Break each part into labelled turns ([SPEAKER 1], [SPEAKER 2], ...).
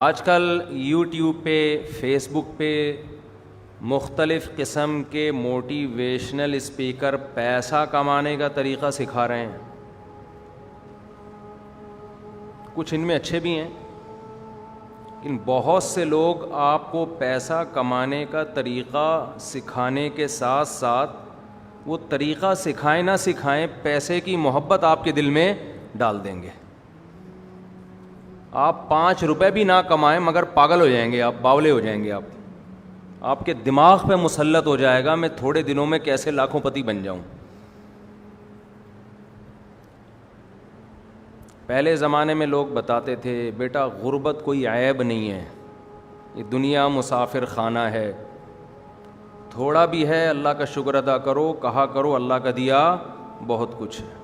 [SPEAKER 1] آج کل یوٹیوب پہ، فیس بک پہ مختلف قسم کے موٹیویشنل اسپیکر پیسہ کمانے کا طریقہ سکھا رہے ہیں. کچھ ان میں اچھے بھی ہیں، لیکن بہت سے لوگ آپ کو پیسہ کمانے کا طریقہ سکھانے کے ساتھ ساتھ وہ طریقہ سکھائیں نہ سکھائیں پیسے کی محبت آپ کے دل میں ڈال دیں گے. آپ 5 روپے بھی نہ کمائیں مگر پاگل ہو جائیں گے، آپ باولے ہو جائیں گے. آپ کے دماغ پہ مسلط ہو جائے گا میں تھوڑے دنوں میں کیسے لاکھوں پتی بن جاؤں. پہلے زمانے میں لوگ بتاتے تھے بیٹا غربت کوئی عیب نہیں ہے، یہ دنیا مسافر خانہ ہے، تھوڑا بھی ہے اللہ کا شکر ادا کرو، کہا کرو اللہ کا دیا بہت کچھ ہے.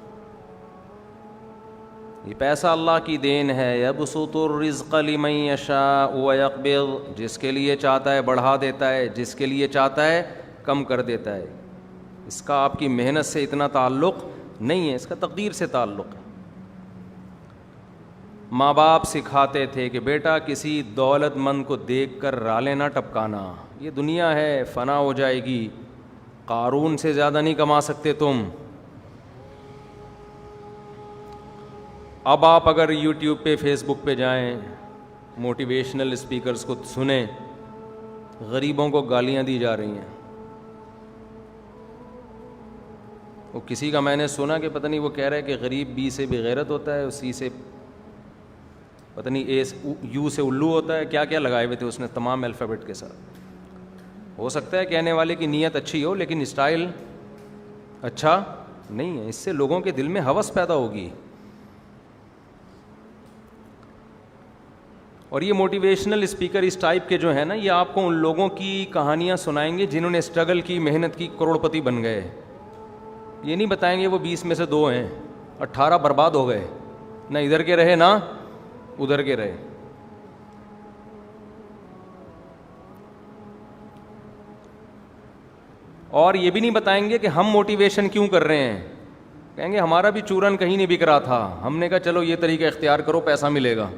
[SPEAKER 1] یہ پیسہ اللہ کی دین ہے. یبسط الرزق لمن یشاء ویقبض، جس کے لیے چاہتا ہے بڑھا دیتا ہے، جس کے لیے چاہتا ہے کم کر دیتا ہے. اس کا آپ کی محنت سے اتنا تعلق نہیں ہے، اس کا تقدیر سے تعلق ہے. ماں باپ سکھاتے تھے کہ بیٹا کسی دولت مند کو دیکھ کر رالے نہ ٹپکانا، یہ دنیا ہے فنا ہو جائے گی، قارون سے زیادہ نہیں کما سکتے تم. اب آپ اگر یوٹیوب پہ، فیس بک پہ جائیں، موٹیویشنل اسپیکرز کو سنیں، غریبوں کو گالیاں دی جا رہی ہیں. وہ کسی کا میں نے سنا کہ پتہ نہیں وہ کہہ رہا ہے کہ غریب بی سے بغیرت ہوتا ہے، سی سے پتہ نہیں اے یو سے الو ہوتا ہے، کیا کیا لگائے ہوئے تھے اس نے تمام الفابیٹ کے ساتھ. ہو سکتا ہے کہنے والے کی نیت اچھی ہو لیکن اسٹائل اچھا نہیں ہے. اس سے لوگوں کے دل میں ہوس پیدا ہوگی. اور یہ موٹیویشنل اسپیکر اس ٹائپ کے جو ہیں نا، یہ آپ کو ان لوگوں کی کہانیاں سنائیں گے جنہوں نے اسٹرگل کی، محنت کی، کروڑ پتی بن گئے. یہ نہیں بتائیں گے وہ 20 میں سے 2 ہیں، 18 برباد ہو گئے، نہ ادھر کے رہے نہ ادھر کے رہے. اور یہ بھی نہیں بتائیں گے کہ ہم موٹیویشن کیوں کر رہے ہیں. کہیں گے ہمارا بھی چورن کہیں نہیں بک رہا تھا، ہم نے کہا چلو یہ طریقہ اختیار کرو پیسہ ملے گا.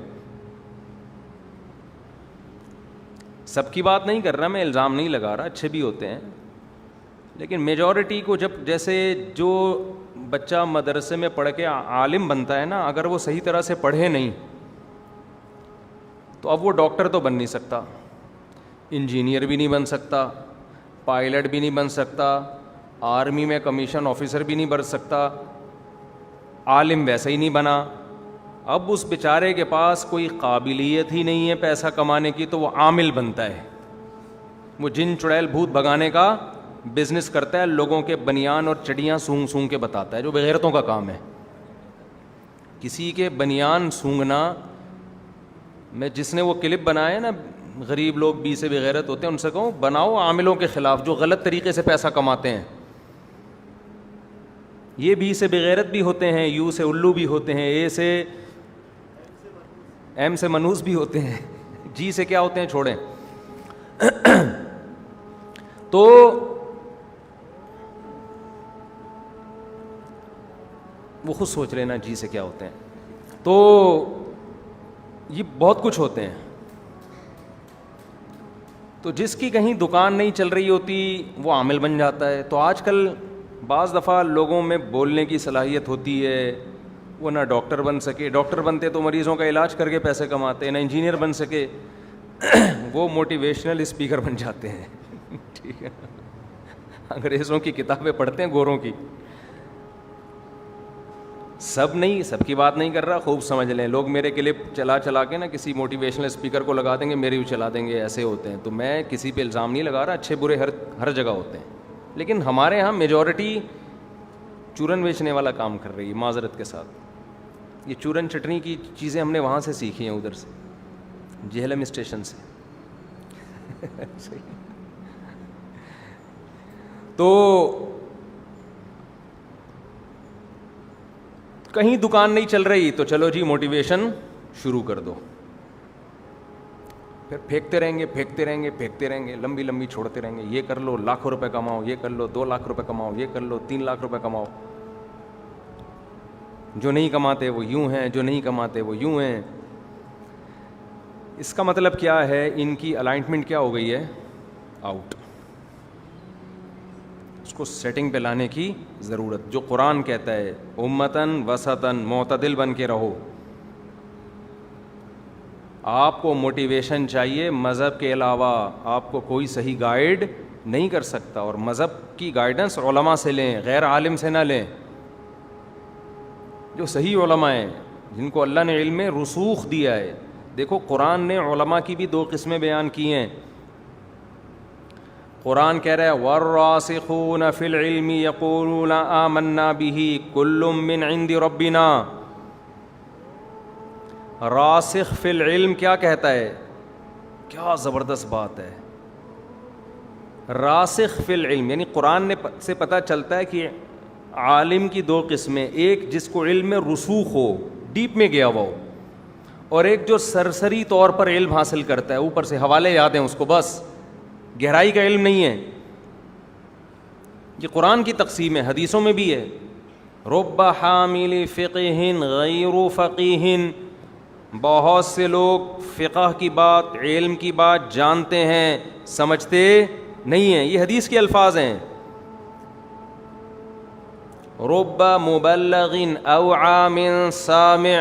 [SPEAKER 1] سب کی بات نہیں کر رہا میں، الزام نہیں لگا رہا، اچھے بھی ہوتے ہیں، لیکن میجورٹی کو جب جیسے جو بچہ مدرسے میں پڑھ کے عالم بنتا ہے نا، اگر وہ صحیح طرح سے پڑھے نہیں تو اب وہ ڈاکٹر تو بن نہیں سکتا، انجینئر بھی نہیں بن سکتا، پائلٹ بھی نہیں بن سکتا، آرمی میں کمیشن آفیسر بھی نہیں بن سکتا، عالم ویسے ہی نہیں بنا. اب اس بیچارے کے پاس کوئی قابلیت ہی نہیں ہے پیسہ کمانے کی تو وہ عامل بنتا ہے. وہ جن چڑیل بھوت بھگانے کا بزنس کرتا ہے، لوگوں کے بنیان اور چڑیاں سونگ سونگ کے بتاتا ہے، جو بغیرتوں کا کام ہے. کسی کے بنیان سونگنا، میں جس نے وہ کلپ بنایا نا غریب لوگ بی سے بغیرت ہوتے ہیں، ان سے کہوں بناؤ عاملوں کے خلاف جو غلط طریقے سے پیسہ کماتے ہیں. یہ بی سے بغیرت بھی ہوتے ہیں، یو سے الو بھی ہوتے ہیں، اے سے ایم سے منوس بھی ہوتے ہیں، جی سے کیا ہوتے ہیں چھوڑیں. تو وہ خود سوچ لینا جی سے کیا ہوتے ہیں. تو یہ بہت کچھ ہوتے ہیں. تو جس کی کہیں دکان نہیں چل رہی ہوتی وہ عامل بن جاتا ہے. تو آج کل بعض دفعہ لوگوں میں بولنے کی صلاحیت ہوتی ہے، وہ نہ ڈاکٹر بن سکے، ڈاکٹر بنتے تو مریضوں کا علاج کر کے پیسے کماتے، نہ انجینئر بن سکے وہ موٹیویشنل اسپیکر بن جاتے ہیں. ٹھیک ہے، انگریزوں کی کتابیں پڑھتے ہیں، گوروں کی. سب نہیں، سب کی بات نہیں کر رہا، خوب سمجھ لیں. لوگ میرے کلپ چلا چلا کے نا کسی موٹیویشنل اسپیکر کو لگا دیں گے، میری بھی چلا دیں گے، ایسے ہوتے ہیں. تو میں کسی پہ الزام نہیں لگا رہا، اچھے برے ہر جگہ ہوتے ہیں، لیکن ہمارے ہاں میجورٹی چورن بیچنے والا کام کر رہی ہے. معذرت کے ساتھ یہ چورن چٹنی کی چیزیں ہم نے وہاں سے سیکھی ہیں، ادھر سے جہلم اسٹیشن سے. تو کہیں دکان نہیں چل رہی تو چلو جی موٹیویشن شروع کر دو، پھر پھینکتے رہیں گے پھینکتے رہیں گے پھینکتے رہیں گے، لمبی لمبی چھوڑتے رہیں گے. یہ کر لو لاکھوں روپے کماؤ، یہ کر لو 2 لاکھ روپے کماؤ، یہ کر لو 3 لاکھ روپے کماؤ. جو نہیں کماتے وہ یوں ہیں، جو نہیں کماتے وہ یوں ہیں. اس کا مطلب کیا ہے؟ ان کی الائنمنٹ کیا ہو گئی ہے؟ آؤٹ. اس کو سیٹنگ پہ لانے کی ضرورت. جو قرآن کہتا ہے امتن وسطن معتدل بن کے رہو. آپ کو موٹیویشن چاہیے, مذہب کے علاوہ آپ کو کوئی صحیح گائیڈ نہیں کر سکتا, اور مذہب کی گائیڈنس علماء سے لیں, غیر عالم سے نہ لیں. جو صحیح علماء ہیں, جن کو اللہ نے علم رسوخ دیا ہے. دیکھو قرآن نے علماء کی بھی 2 قسمیں بیان کی ہیں. قرآن کہہ رہا ہے والراسخون فی العلم یقولون آمنا بہ کل من عند ربنا. راسخ فی العلم کیا کہتا ہے؟ کیا زبردست بات ہے. راسخ فی العلم یعنی قرآن سے پتہ چلتا ہے کہ عالم کی 2 قسمیں, ایک جس کو علم میں رسوخ ہو, ڈیپ میں گیا ہوا ہو, اور ایک جو سرسری طور پر علم حاصل کرتا ہے, اوپر سے حوالے یاد ہیں اس کو, بس گہرائی کا علم نہیں ہے. یہ قرآن کی تقسیم ہے, حدیثوں میں بھی ہے. رب حامل فقہ غیر فقیہ, بہت سے لوگ فقہ کی بات, علم کی بات جانتے ہیں, سمجھتے نہیں ہیں. یہ حدیث کے الفاظ ہیں. رب مبلغ اوعى من سامع,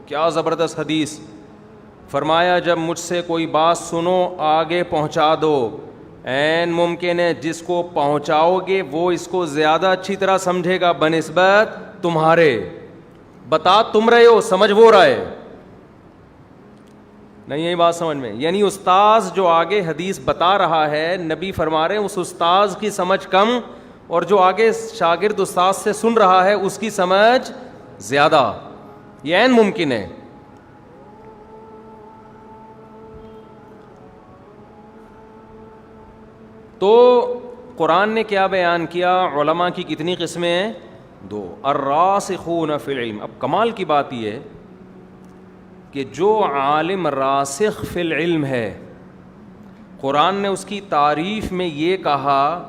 [SPEAKER 1] کیا زبردست حدیث. فرمایا جب مجھ سے کوئی بات سنو آگے پہنچا دو. عین ممکن ہے جس کو پہنچاؤ گے وہ اس کو زیادہ اچھی طرح سمجھے گا بنسبت تمہارے. بتا تم رہے ہو, سمجھ وہ رہا ہے. نہیں یہی بات سمجھ میں, یعنی استاذ جو آگے حدیث بتا رہا ہے, نبی فرما رہے ہیں اس استاذ کی سمجھ کم, اور جو آگے شاگرد استاذ سے سن رہا ہے اس کی سمجھ زیادہ. یہ عین ممکن ہے. تو قرآن نے کیا بیان کیا؟ علماء کی کتنی قسمیں ہیں؟ 2. الراسخون فی العلم. اب کمال کی بات یہ ہے کہ جو عالم راسخ فی العلم ہے, قرآن نے اس کی تعریف میں یہ کہا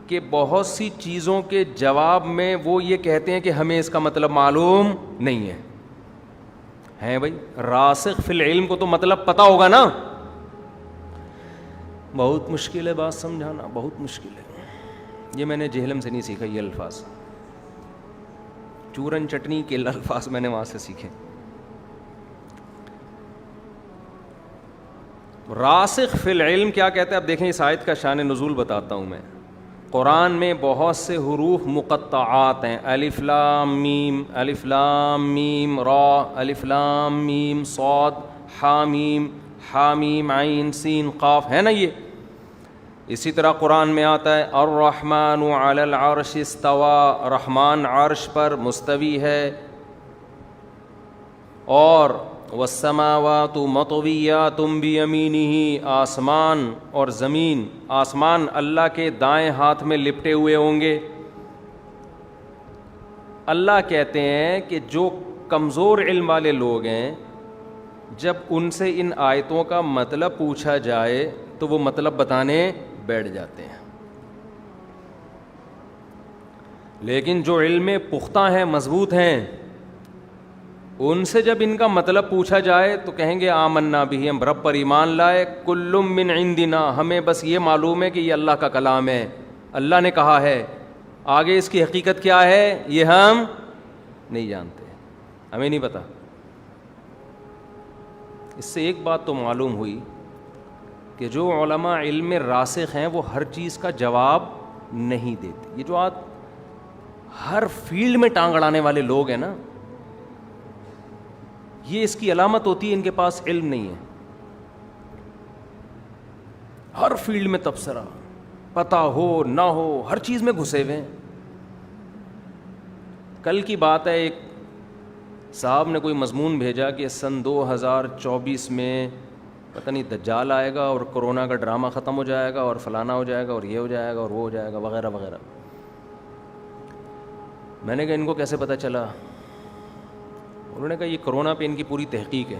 [SPEAKER 1] کہ بہت سی چیزوں کے جواب میں وہ یہ کہتے ہیں کہ ہمیں اس کا مطلب معلوم نہیں ہے. ہیں بھائی, راسخ فی العلم کو تو مطلب پتہ ہوگا نا. بہت مشکل ہے بات سمجھانا, بہت مشکل ہے. یہ میں نے جہلم سے نہیں سیکھا, یہ الفاظ چورن چٹنی کے الفاظ میں نے وہاں سے سیکھے. راسخ فی العلم کیا کہتا ہے؟ اب دیکھیں اس آیت کا شان نزول بتاتا ہوں میں. قرآن میں بہت سے حروف مقطعات ہیں, الف لام میم, الف لام میم را, الف لام میم صاد, حامیم, حامیم عین سین قاف, ہے نا یہ. اسی طرح قرآن میں آتا ہے الرحمن علی العرش استوى, رحمان عرش پر مستوی ہے. اور والسماوات مطویات بیمینہ, آسمان اور زمین, آسمان اللہ کے دائیں ہاتھ میں لپٹے ہوئے ہوں گے. اللہ کہتے ہیں کہ جو کمزور علم والے لوگ ہیں, جب ان سے ان آیتوں کا مطلب پوچھا جائے تو وہ مطلب بتانے بیٹھ جاتے ہیں. لیکن جو علم میں پختہ ہیں, مضبوط ہیں, ان سے جب ان کا مطلب پوچھا جائے تو کہیں گے آمنا بھی, ہم رب پر ایمان لائے, کل من عندنا, ہمیں بس یہ معلوم ہے کہ یہ اللہ کا کلام ہے, اللہ نے کہا ہے. آگے اس کی حقیقت کیا ہے یہ ہم نہیں جانتے, ہمیں نہیں پتا. اس سے ایک بات تو معلوم ہوئی کہ جو علماء علم میں راسخ ہیں وہ ہر چیز کا جواب نہیں دیتے. یہ جو آج ہر فیلڈ میں ٹانگ اڑانے والے لوگ ہیں نا, یہ اس کی علامت ہوتی ہے ان کے پاس علم نہیں ہے. ہر فیلڈ میں تبصرہ, پتہ ہو نہ ہو, ہر چیز میں گھسے ہوئے ہیں. کل کی بات ہے, ایک صاحب نے کوئی مضمون بھیجا کہ سن 2024 میں پتہ نہیں دجال آئے گا اور کرونا کا ڈرامہ ختم ہو جائے گا اور فلانا ہو جائے گا اور یہ ہو جائے گا اور وہ ہو جائے گا وغیرہ وغیرہ. میں نے کہا ان کو کیسے پتہ چلا؟ انہوں نے کہا یہ کرونا پہ ان کی پوری تحقیق ہے.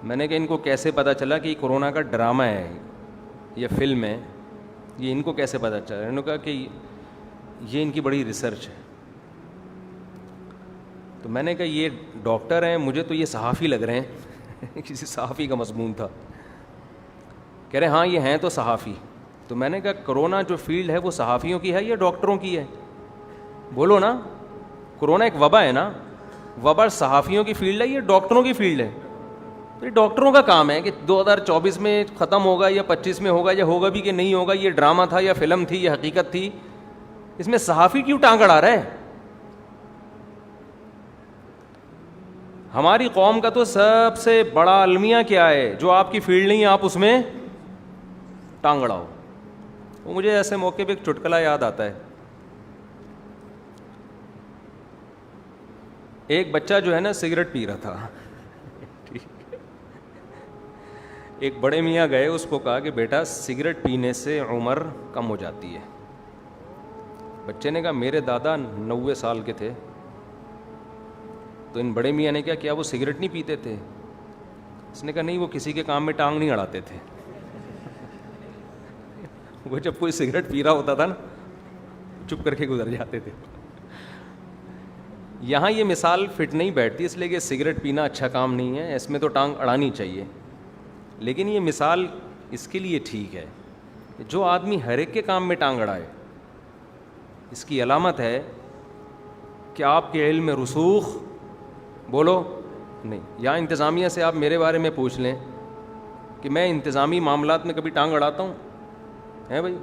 [SPEAKER 1] میں نے کہا ان کو کیسے پتہ چلا کہ یہ کرونا کا ڈرامہ ہے یا فلم ہے؟ یہ ان کو کیسے پتہ چلا؟ انہوں نے کہا کہ یہ ان کی بڑی ریسرچ ہے. تو میں نے کہا یہ ڈاکٹر ہیں, مجھے تو یہ صحافی لگ رہے ہیں. کسی صحافی کا مضمون تھا. کہہ رہے ہاں یہ ہیں تو صحافی. تو میں نے کہا کرونا جو فیلڈ ہے وہ صحافیوں کی ہے یا ڈاکٹروں کی ہے؟ بولو نا. کرونا ایک وبا ہے نا, وبا صحافیوں کی فیلڈ ہے یا ڈاکٹروں کی فیلڈ ہے؟ تو یہ ڈاکٹروں کا کام ہے کہ 2024 میں ختم ہوگا یا 25 میں ہوگا یا ہوگا بھی کہ نہیں ہوگا, یہ ڈرامہ تھا یا فلم تھی یا حقیقت تھی. اس میں صحافی کیوں ٹانگ اڑا رہا ہے؟ ہماری قوم کا تو سب سے بڑا المیہ کیا ہے؟ جو آپ کی فیلڈ نہیں ہے آپ اس میں ٹانگ اڑاؤ. وہ مجھے ایسے موقع پہ ایک چٹکلا یاد آتا ہے. ایک بچہ جو ہے نا سگریٹ پی رہا تھا. ایک بڑے میاں گئے, اس کو کہا کہ بیٹا سگریٹ پینے سے عمر کم ہو جاتی ہے. بچے نے کہا میرے دادا 90 سال کے تھے. تو ان بڑے میاں نے کیا وہ سگریٹ نہیں پیتے تھے؟ اس نے کہا نہیں, وہ کسی کے کام میں ٹانگ نہیں اڑاتے تھے. وہ جب کوئی سگریٹ پی رہا ہوتا تھا نا چپ کر کے گزر جاتے تھے. یہاں یہ مثال فٹ نہیں بیٹھتی, اس لیے کہ سگریٹ پینا اچھا کام نہیں ہے, اس میں تو ٹانگ اڑانی چاہیے. لیکن یہ مثال اس کے لیے ٹھیک ہے کہ جو آدمی ہر ایک کے کام میں ٹانگ اڑائے, اس کی علامت ہے کہ آپ کے علم میں رسوخ بولو نہیں. یا انتظامیہ سے آپ میرے بارے میں پوچھ لیں کہ میں انتظامی معاملات میں کبھی ٹانگ اڑاتا ہوں؟ ہے بھائی,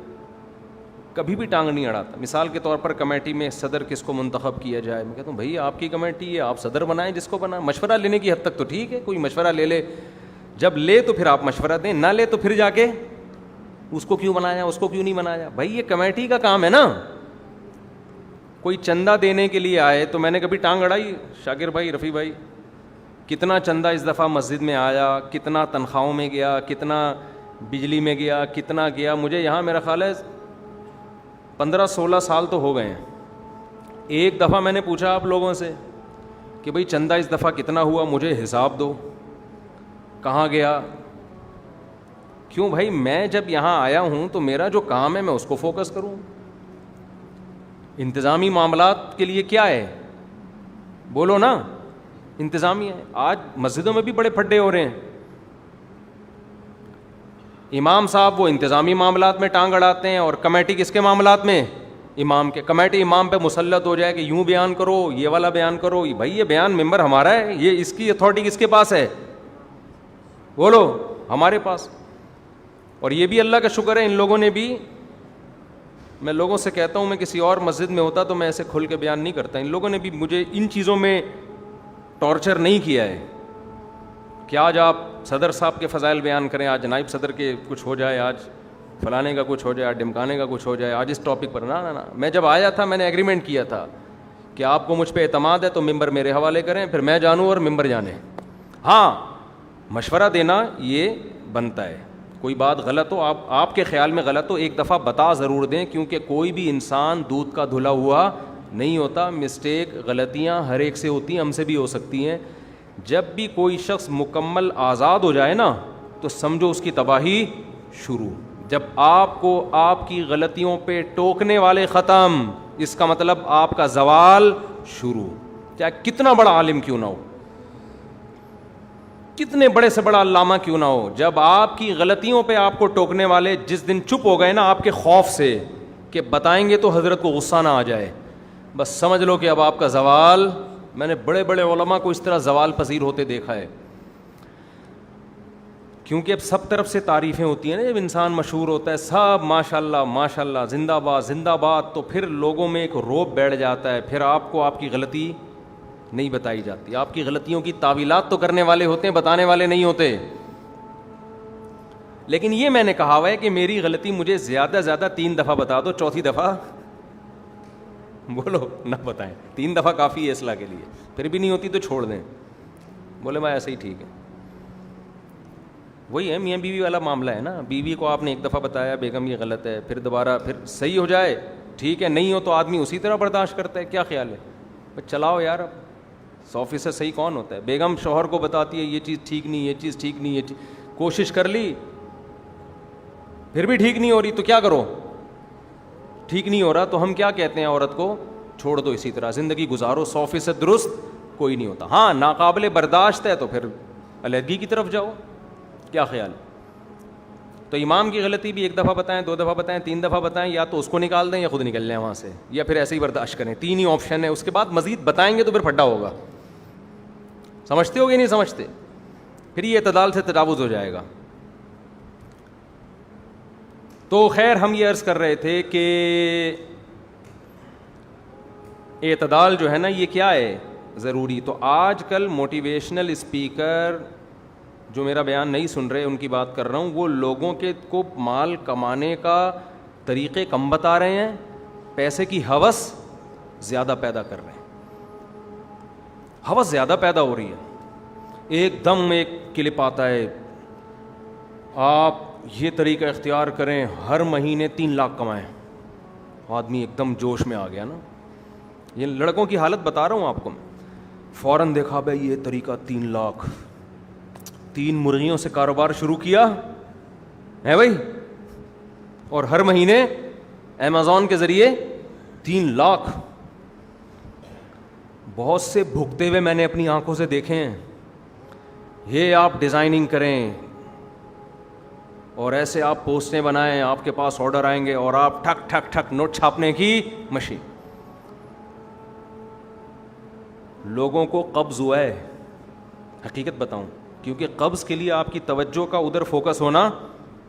[SPEAKER 1] کبھی بھی ٹانگ نہیں اڑاتا. مثال کے طور پر کمیٹی میں صدر کس کو منتخب کیا جائے, میں کہتا ہوں بھائی آپ کی کمیٹی ہے, آپ صدر بنائیں جس کو بنائیں. مشورہ لینے کی حد تک تو ٹھیک ہے, کوئی مشورہ لے لے, جب لے تو پھر آپ مشورہ دیں, نہ لے تو پھر جا کے اس کو کیوں بنایا, اس کو کیوں نہیں بنایا. بھائی یہ کمیٹی کا کام ہے نا. کوئی چندہ دینے کے لیے آئے تو میں نے کبھی ٹانگ اڑائی؟ شاکر بھائی, رفیع بھائی, کتنا چندہ اس دفعہ مسجد میں آیا, کتنا تنخواہوں میں گیا, کتنا بجلی میں گیا, کتنا گیا. مجھے یہاں میرا خیال ہے 15-16 سال تو ہو گئے ہیں. ایک دفعہ میں نے پوچھا آپ لوگوں سے کہ بھئی چندہ اس دفعہ کتنا ہوا, مجھے حساب دو, کہاں گیا. کیوں بھائی, میں جب یہاں آیا ہوں تو میرا جو کام ہے میں اس کو فوکس کروں. انتظامی معاملات کے لیے کیا ہے بولو نا, انتظامی ہے. آج مسجدوں میں بھی بڑے پھڈے ہو رہے ہیں. امام صاحب وہ انتظامی معاملات میں ٹانگ اڑاتے ہیں, اور کمیٹی کس کے معاملات میں؟ امام کے. کمیٹی امام پہ مسلط ہو جائے کہ یوں بیان کرو, یہ والا بیان کرو. بھائی یہ بیان ممبر ہمارا ہے, یہ اس کی اتھارٹی کس کے پاس ہے بولو؟ ہمارے پاس. اور یہ بھی اللہ کا شکر ہے, ان لوگوں نے بھی, میں لوگوں سے کہتا ہوں میں کسی اور مسجد میں ہوتا تو میں ایسے کھل کے بیان نہیں کرتا, ان لوگوں نے بھی مجھے ان چیزوں میں ٹارچر نہیں کیا ہے کہ آج آپ صدر صاحب کے فضائل بیان کریں, آج نائب صدر کے کچھ ہو جائے, آج فلانے کا کچھ ہو جائے, ڈمکانے کا کچھ ہو جائے, آج اس ٹاپک پر. نا میں جب آیا تھا میں نے ایگریمنٹ کیا تھا کہ آپ کو مجھ پہ اعتماد ہے تو ممبر میرے حوالے کریں, پھر میں جانوں اور ممبر جانے. ہاں مشورہ دینا یہ بنتا ہے. کوئی بات غلط ہو, آپ کے خیال میں غلط ہو, ایک دفعہ بتا ضرور دیں, کیونکہ کوئی بھی انسان دودھ کا دھلا ہوا نہیں ہوتا. مسٹیک, غلطیاں ہر ایک سے ہوتی ہیں, ہم سے بھی ہو سکتی ہیں. جب بھی کوئی شخص مکمل آزاد ہو جائے نا تو سمجھو اس کی تباہی شروع. جب آپ کو آپ کی غلطیوں پہ ٹوکنے والے ختم, اس کا مطلب آپ کا زوال شروع. چاہے کتنا بڑا عالم کیوں نہ ہو, کتنے بڑے سے بڑا علامہ کیوں نہ ہو, جب آپ کی غلطیوں پہ آپ کو ٹوکنے والے جس دن چپ ہو گئے نا آپ کے خوف سے کہ بتائیں گے تو حضرت کو غصہ نہ آ جائے, بس سمجھ لو کہ اب آپ کا زوال. میں نے بڑے بڑے علماء کو اس طرح زوال پذیر ہوتے دیکھا ہے, کیونکہ اب سب طرف سے تعریفیں ہوتی ہیں نا. جب انسان مشہور ہوتا ہے سب ماشاءاللہ ماشاءاللہ زندہ باد زندہ باد, تو پھر لوگوں میں ایک روب بیٹھ جاتا ہے. پھر آپ کو آپ کی غلطی نہیں بتائی جاتی. آپ کی غلطیوں کی تعویلات تو کرنے والے ہوتے ہیں, بتانے والے نہیں ہوتے. لیکن یہ میں نے کہا ہوا ہے کہ میری غلطی مجھے زیادہ زیادہ 3 دفعہ بتا دو, چوتھی دفعہ بولو نہ بتائیں. 3 دفعہ کافی ہے اصلاح کے لیے, پھر بھی نہیں ہوتی تو چھوڑ دیں, بولے میں ایسے ہی ٹھیک ہے. وہی ہے میاں بیوی والا معاملہ ہے نا. بیوی کو آپ نے 1 دفعہ بتایا بیگم یہ غلط ہے, پھر دوبارہ پھر صحیح ہو جائے ٹھیک ہے, نہیں ہو تو آدمی اسی طرح برداشت کرتا ہے. کیا خیال ہے چلاؤ یار, اب 100% صحیح کون ہوتا ہے؟ بیگم شوہر کو بتاتی ہے یہ چیز ٹھیک نہیں, یہ چیز ٹھیک نہیں, یہ کوشش کر لی پھر بھی ٹھیک نہیں ہو رہی, تو کیا کرو؟ ٹھیک نہیں ہو رہا تو ہم کیا کہتے ہیں عورت کو؟ چھوڑ دو, اسی طرح زندگی گزارو, 100% درست کوئی نہیں ہوتا. ہاں ناقابل برداشت ہے تو پھر علیحدگی کی طرف جاؤ. کیا خیال؟ تو امام کی غلطی بھی 1 دفعہ بتائیں, 2 دفعہ بتائیں, 3 دفعہ بتائیں, یا تو اس کو نکال دیں یا خود نکل جائیں وہاں سے, یا پھر ایسے ہی برداشت کریں. 3 ہی آپشن ہے. اس کے بعد مزید بتائیں گے تو پھر پھڈا ہوگا. سمجھتے ہو گے نہیں سمجھتے؟ پھر یہ اعتدال سے تجاوز ہو جائے گا. تو خیر ہم یہ عرض کر رہے تھے کہ اعتدال جو ہے نا یہ کیا ہے ضروری. تو آج کل موٹیویشنل اسپیکر جو میرا بیان نہیں سن رہے ان کی بات کر رہا ہوں, وہ لوگوں کے کو مال کمانے کا طریقے کم بتا رہے ہیں, پیسے کی ہوس زیادہ پیدا کر رہے ہیں. ہوس زیادہ پیدا ہو رہی ہے. ایک دم ایک کلپ آتا ہے, آپ یہ طریقہ اختیار کریں, ہر مہینے 3 لاکھ کمائیں. آدمی ایک دم جوش میں آ گیا نا. یہ لڑکوں کی حالت بتا رہا ہوں آپ کو. فوراً دیکھا بھائی یہ طریقہ 3 لاکھ, 3 مرغیوں سے کاروبار شروع کیا ہے بھائی, اور ہر مہینے امیزون کے ذریعے 3 لاکھ. بہت سے بھگتے ہوئے میں نے اپنی آنکھوں سے دیکھے ہیں. یہ آپ ڈیزائننگ کریں اور ایسے آپ پوسٹیں بنائیں, آپ کے پاس آرڈر آئیں گے اور آپ ٹھک ٹھک ٹھک نوٹ چھاپنے کی مشین. لوگوں کو قبض ہوا ہے, حقیقت بتاؤں, کیونکہ قبض کے لیے آپ کی توجہ کا ادھر فوکس ہونا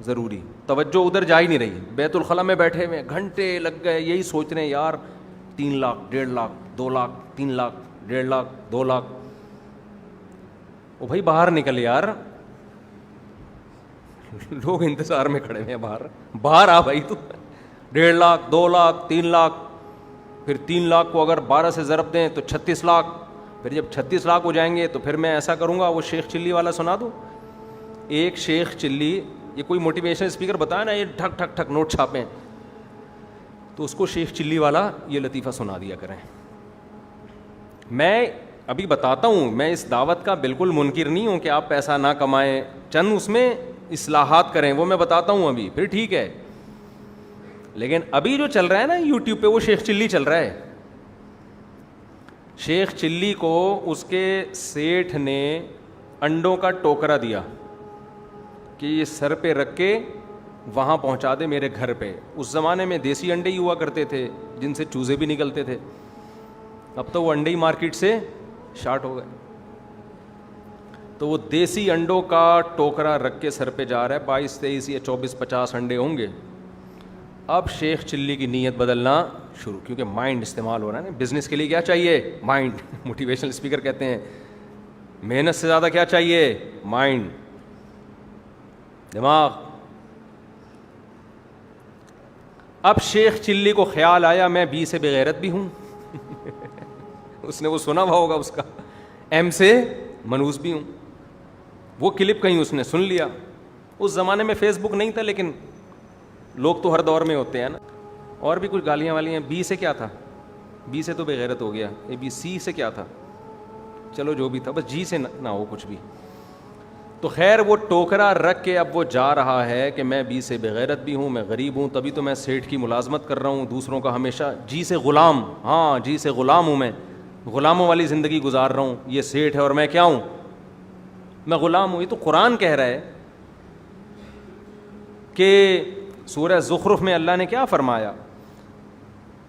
[SPEAKER 1] ضروری. توجہ ادھر جا ہی نہیں رہی. بیت الخلاء میں بیٹھے ہوئے گھنٹے لگ گئے یہی سوچ رہے ہیں یار 3 لاکھ, 1.5 لاکھ, 2 لاکھ, 3 لاکھ, 1.5 لاکھ, 2 لاکھ. او بھائی باہر نکل یار, لوگ انتظار میں کھڑے ہیں باہر. باہر آ بھائی تو 1.5 لاکھ, 2 لاکھ, 3 لاکھ, پھر 3 لاکھ کو اگر 12 سے ضرب دیں تو 36 لاکھ. پھر جب 36 لاکھ ہو جائیں گے تو پھر میں ایسا کروں گا, وہ شیخ چلی والا سنا دوں. ایک شیخ چلی, یہ کوئی موٹیویشن اسپیکر بتایا نا یہ ٹھک ٹھک ٹھک نوٹ چھاپیں, تو اس کو شیخ چلی والا یہ لطیفہ سنا دیا کریں. میں ابھی بتاتا ہوں, میں اس دعوت کا بالکل منکر نہیں ہوں کہ آپ پیسہ نہ کمائیں, چند اس میں اصلاحات کریں, وہ میں بتاتا ہوں ابھی, پھر ٹھیک ہے. لیکن ابھی جو چل رہا ہے نا یوٹیوب پہ وہ شیخ چلی چل رہا ہے. شیخ چلی کو اس کے سیٹھ نے انڈوں کا ٹوکرا دیا کہ یہ سر پہ رکھ کے وہاں پہنچا دے میرے گھر پہ. اس زمانے میں دیسی انڈے ہی ہوا کرتے تھے جن سے چوزے بھی نکلتے تھے. اب تو وہ انڈے ہی مارکیٹ سے شارٹ ہو گئے. تو وہ دیسی انڈوں کا ٹوکرا رکھ کے سر پہ جا رہا ہے, 22, 23 یا 24, 50 انڈے ہوں گے. اب شیخ چلی کی نیت بدلنا شروع, کیونکہ مائنڈ استعمال ہو رہا ہے نا. بزنس کے لیے کیا چاہیے؟ مائنڈ. موٹیویشنل اسپیکر کہتے ہیں محنت سے زیادہ کیا چاہیے؟ مائنڈ, دماغ. اب شیخ چلی کو خیال آیا میں بی سے بغیرت بھی ہوں. اس نے وہ سنا ہوا ہوگا اس کا, ایم سے منوس بھی ہوں. وہ کلپ کہیں اس نے سن لیا. اس زمانے میں فیس بک نہیں تھا, لیکن لوگ تو ہر دور میں ہوتے ہیں نا. اور بھی کچھ گالیاں والیاں. بی سے کیا تھا؟ بی سے تو بغیرت ہو گیا. اے بی. سی سے کیا تھا؟ چلو جو بھی تھا, بس جی سے نہ ہو کچھ بھی. تو خیر وہ ٹوکرا رکھ کے اب وہ جا رہا ہے کہ میں بی سے بغیرت بھی ہوں, میں غریب ہوں, تبھی تو میں سیٹھ کی ملازمت کر رہا ہوں, دوسروں کا ہمیشہ جی سے غلام. ہاں جی سے غلام ہوں, میں غلاموں والی زندگی گزار رہا ہوں. یہ سیٹھ ہے اور میں کیا ہوں؟ میں غلام ہوں. یہ تو قرآن کہہ رہا ہے کہ سورہ زخرف میں اللہ نے کیا فرمایا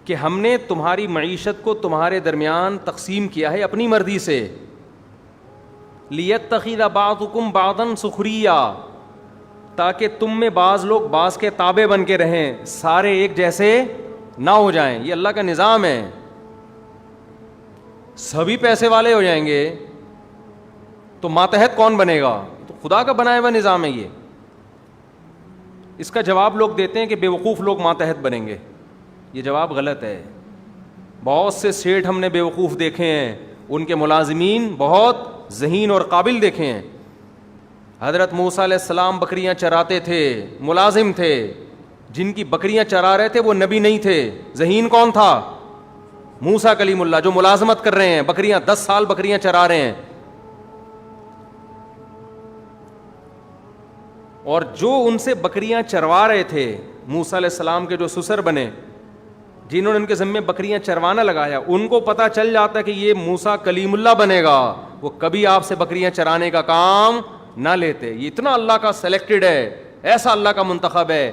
[SPEAKER 1] کہ ہم نے تمہاری معیشت کو تمہارے درمیان تقسیم کیا ہے اپنی مرضی سے. لیتخذ بعضکم بعضا سخریا, تاکہ تم میں بعض لوگ بعض کے تابع بن کے رہیں, سارے ایک جیسے نہ ہو جائیں. یہ اللہ کا نظام ہے. سبھی پیسے والے ہو جائیں گے تو ماتحت کون بنے گا؟ تو خدا کا بنایا ہوا نظام ہے یہ. اس کا جواب لوگ دیتے ہیں کہ بے وقوف لوگ ماتحت بنیں گے. یہ جواب غلط ہے. بہت سے سیٹھ ہم نے بے وقوف دیکھے ہیں, ان کے ملازمین بہت ذہین اور قابل دیکھے ہیں. حضرت موسیٰ علیہ السلام بکریاں چراتے تھے, ملازم تھے. جن کی بکریاں چرا رہے تھے وہ نبی نہیں تھے. ذہین کون تھا؟ موسیٰ کلیم اللہ, جو ملازمت کر رہے ہیں, بکریاں 10 سال بکریاں چرا رہے ہیں. اور جو ان سے بکریاں چروا رہے تھے موسیٰ علیہ السلام کے جو سسر بنے, جنہوں نے ان کے ذمے بکریاں چروانا لگایا, ان کو پتہ چل جاتا کہ یہ موسیٰ کلیم اللہ بنے گا, وہ کبھی آپ سے بکریاں چرانے کا کام نہ لیتے. یہ اتنا اللہ کا سلیکٹڈ ہے, ایسا اللہ کا منتخب ہے.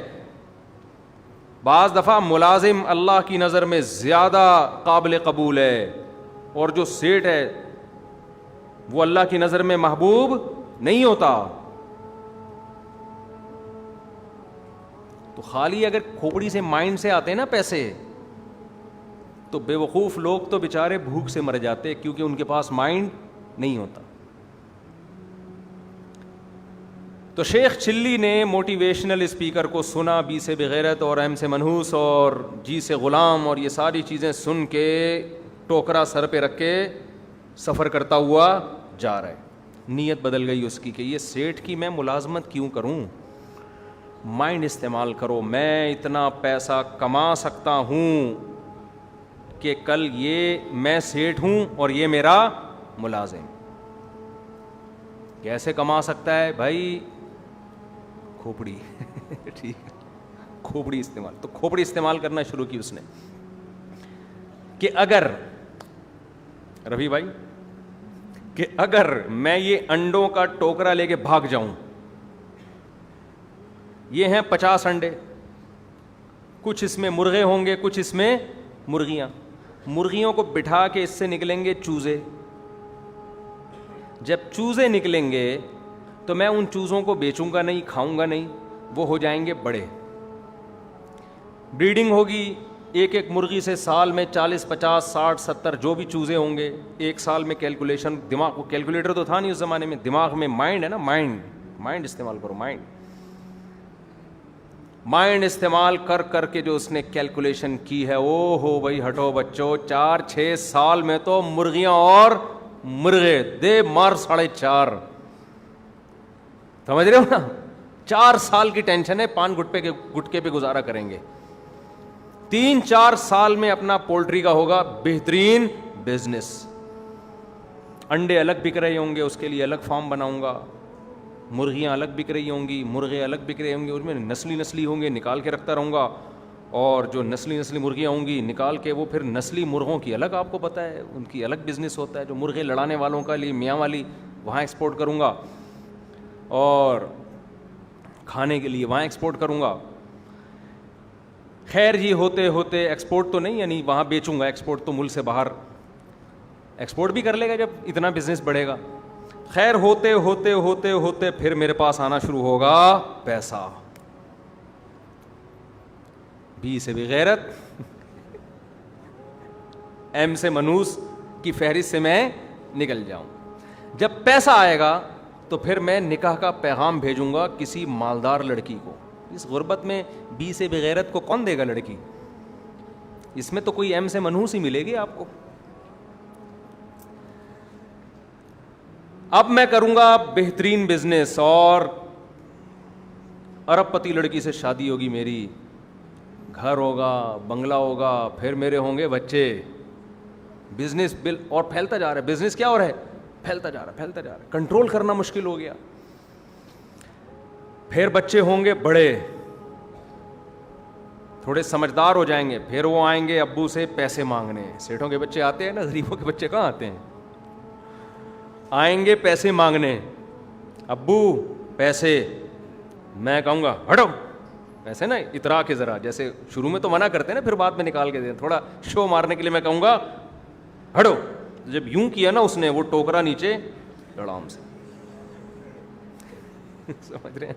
[SPEAKER 1] بعض دفعہ ملازم اللہ کی نظر میں زیادہ قابل قبول ہے, اور جو سیٹ ہے وہ اللہ کی نظر میں محبوب نہیں ہوتا. تو خالی اگر کھوپڑی سے مائنڈ سے آتے ہیں نا پیسے, تو بے وقوف لوگ تو بیچارے بھوک سے مر جاتے, کیونکہ ان کے پاس مائنڈ نہیں ہوتا. تو شیخ چلی نے موٹیویشنل اسپیکر کو سنا, بی سے بغیرت اور ایم سے منحوس اور جی سے غلام, اور یہ ساری چیزیں سن کے ٹوکرا سر پہ رکھ کے سفر کرتا ہوا جا رہا ہے. نیت بدل گئی اس کی کہ یہ سیٹھ کی میں ملازمت کیوں کروں, مائنڈ استعمال کرو, میں اتنا پیسہ کما سکتا ہوں کہ کل یہ میں سیٹھ ہوں اور یہ میرا ملازم. کیسے کما سکتا ہے بھائی؟ کھوپڑی. ٹھیک, کھوپڑی استعمال. تو کھوپڑی استعمال کرنا شروع کی اس نے کہ اگر رفیع بھائی کہ اگر میں یہ انڈوں کا ٹوکرا لے کے بھاگ جاؤں, یہ ہیں 50 انڈے, کچھ اس میں مرغے ہوں گے, کچھ اس میں مرغیاں. مرغیوں کو بٹھا کے اس سے نکلیں گے چوزے. جب چوزے نکلیں گے تو میں ان چوزوں کو بیچوں گا نہیں, کھاؤں گا نہیں, وہ ہو جائیں گے بڑے. بریڈنگ ہوگی, ایک ایک مرغی سے سال میں 40 50 60 70 جو بھی چوزے ہوں گے ایک سال میں. کیلکولیشن, دماغ کو کیلکولیٹر تو تھا نہیں اس زمانے میں, دماغ میں مائنڈ ہے نا, مائنڈ استعمال کرو. مائنڈ استعمال کر کر کے جو اس نے کیلکولیشن کی ہے, او ہو بھائی ہٹو بچوں, 4-6 سال میں تو مرغیاں اور مرغے دے مار 4.5. سمجھ رہے ہو نا, 4 سال کی ٹینشن ہے, 5 گٹکے پہ گزارا کریں گے. 3-4 سال میں اپنا پولٹری کا ہوگا بہترین بزنس. انڈے الگ بک رہے ہوں گے, اس کے لیے الگ فارم بناؤں گا. مرغیاں الگ بک رہی ہوں گی, مرغے الگ بک رہے ہوں گے, ان میں نسلی ہوں گے, نکال کے رکھتا رہوں گا. اور جو نسلی مرغیاں ہوں گی نکال کے, وہ پھر نسلی مرغوں کی الگ, آپ کو پتہ ہے ان کی الگ بزنس ہوتا ہے. جو مرغے لڑانے والوں کا لیے میاں والی, وہاں ایکسپورٹ کروں گا, اور کھانے کے لیے وہاں ایکسپورٹ کروں گا. خیر جی, ہوتے ہوتے ایکسپورٹ تو نہیں, یعنی وہاں بیچوں گا, ایکسپورٹ تو ملک سے باہر ایکسپورٹ بھی کر لے گا جب اتنا بزنس بڑھے گا. خیر ہوتے ہوتے ہوتے ہوتے پھر میرے پاس آنا شروع ہوگا پیسہ. بی سے بغیرت, ایم سے منوس کی فہرست سے میں نکل جاؤں. جب پیسہ آئے گا تو پھر میں نکاح کا پیغام بھیجوں گا کسی مالدار لڑکی کو. اس غربت میں بی سے بغیرت کو کون دے گا لڑکی؟ اس میں تو کوئی ایم سے منحوس ہی ملے گی آپ کو. اب میں کروں گا بہترین بزنس, اور ارب پتی لڑکی سے شادی ہوگی میری, گھر ہوگا, بنگلہ ہوگا, پھر میرے ہوں گے بچے. بزنس بل اور پھیلتا جا رہا ہے. بزنس کیا ہو رہا ہے؟ پھیلتا جا رہا ہے. کنٹرول کرنا مشکل ہو گیا. پھر بچے ہوں گے بڑے, تھوڑے سمجھدار ہو جائیں گے, پھر وہ آئیں گے ابو سے پیسے مانگنے. سیٹھوں کے بچے آتے ہیں نا, غریبوں کے بچے کہاں آتے ہیں؟ آئیں گے پیسے مانگنے, ابو پیسے. میں کہوں گا ہٹو پیسے نا, اترا کے ذرا, جیسے شروع میں تو منع کرتے ہیں نا, پھر بعد میں نکال کے دیں, تھوڑا شو مارنے کے لیے میں کہوں گا ہٹو. جب یوں کیا نا اس نے, وہ ٹوکرا نیچے لڑام سے. سمجھ رہے ہیں؟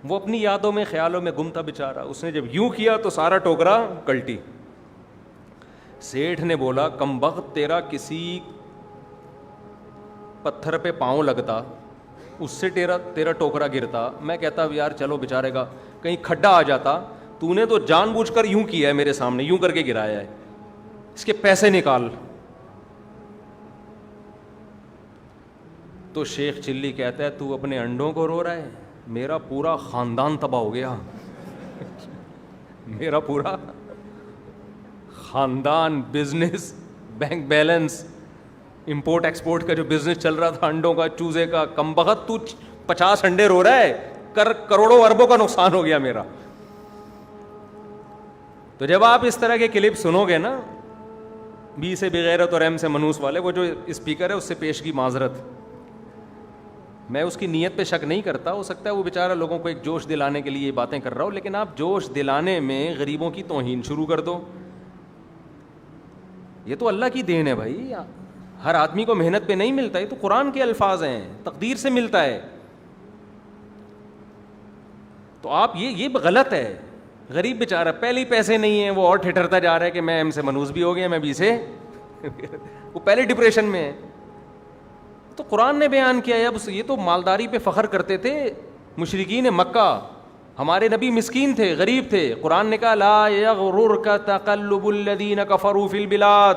[SPEAKER 1] وہ اپنی یادوں میں خیالوں میں گم تھا بیچارہ. اس نے جب یوں کیا تو سارا ٹوکرا کلٹی. سیٹھ نے بولا کمبخت, تیرا کسی پتھر پہ پاؤں لگتا, اس سے تیرا ٹوکرا گرتا. میں کہتا یار چلو بیچارے کا کہیں کھڈا آ جاتا, تو نے تو جان بوجھ کر یوں کیا ہے میرے سامنے, یوں کر کے گرایا ہے, اس کے پیسے نکال. تو شیخ چلی کہتا ہے تو اپنے انڈوں کو رو رہا ہے, میرا پورا خاندان تباہ ہو گیا. میرا پورا خاندان, business, bank balance, import export کا جو بزنس چل رہا تھا انڈوں کا, چوزے کا, کمبخت تو 50 انڈے رو رہا ہے, کروڑوں اربوں کا نقصان ہو گیا میرا. تو جب آپ اس طرح کے کلپ سنو گے نا، بی سے بغیرت اور ایم سے منوس والے، وہ جو اسپیکر ہے اس سے پیش کی معذرت، میں اس کی نیت پہ شک نہیں کرتا، ہو سکتا ہے وہ بیچارہ لوگوں کو ایک جوش دلانے کے لیے یہ باتیں کر رہا ہو، لیکن آپ جوش دلانے میں غریبوں کی توہین شروع کر دو. یہ تو اللہ کی دین ہے بھائی، ہر آدمی کو محنت پہ نہیں ملتا، یہ تو قرآن کے الفاظ ہیں، تقدیر سے ملتا ہے. تو آپ یہ غلط ہے. غریب بیچارہ پہلے ہی پیسے نہیں ہیں، وہ اور ٹھٹرتا جا رہا ہے کہ میں ایم سے منوس بھی ہو گیا، میں بی سے وہ پہلے ڈپریشن میں ہے. تو قرآن نے بیان کیا ہے. اب یہ تو مالداری پہ فخر کرتے تھے مشرکین مکہ، ہمارے نبی مسکین تھے، غریب تھے. قرآن نے کہا لا یغررک تقلب الذین کفروا فی البلاد،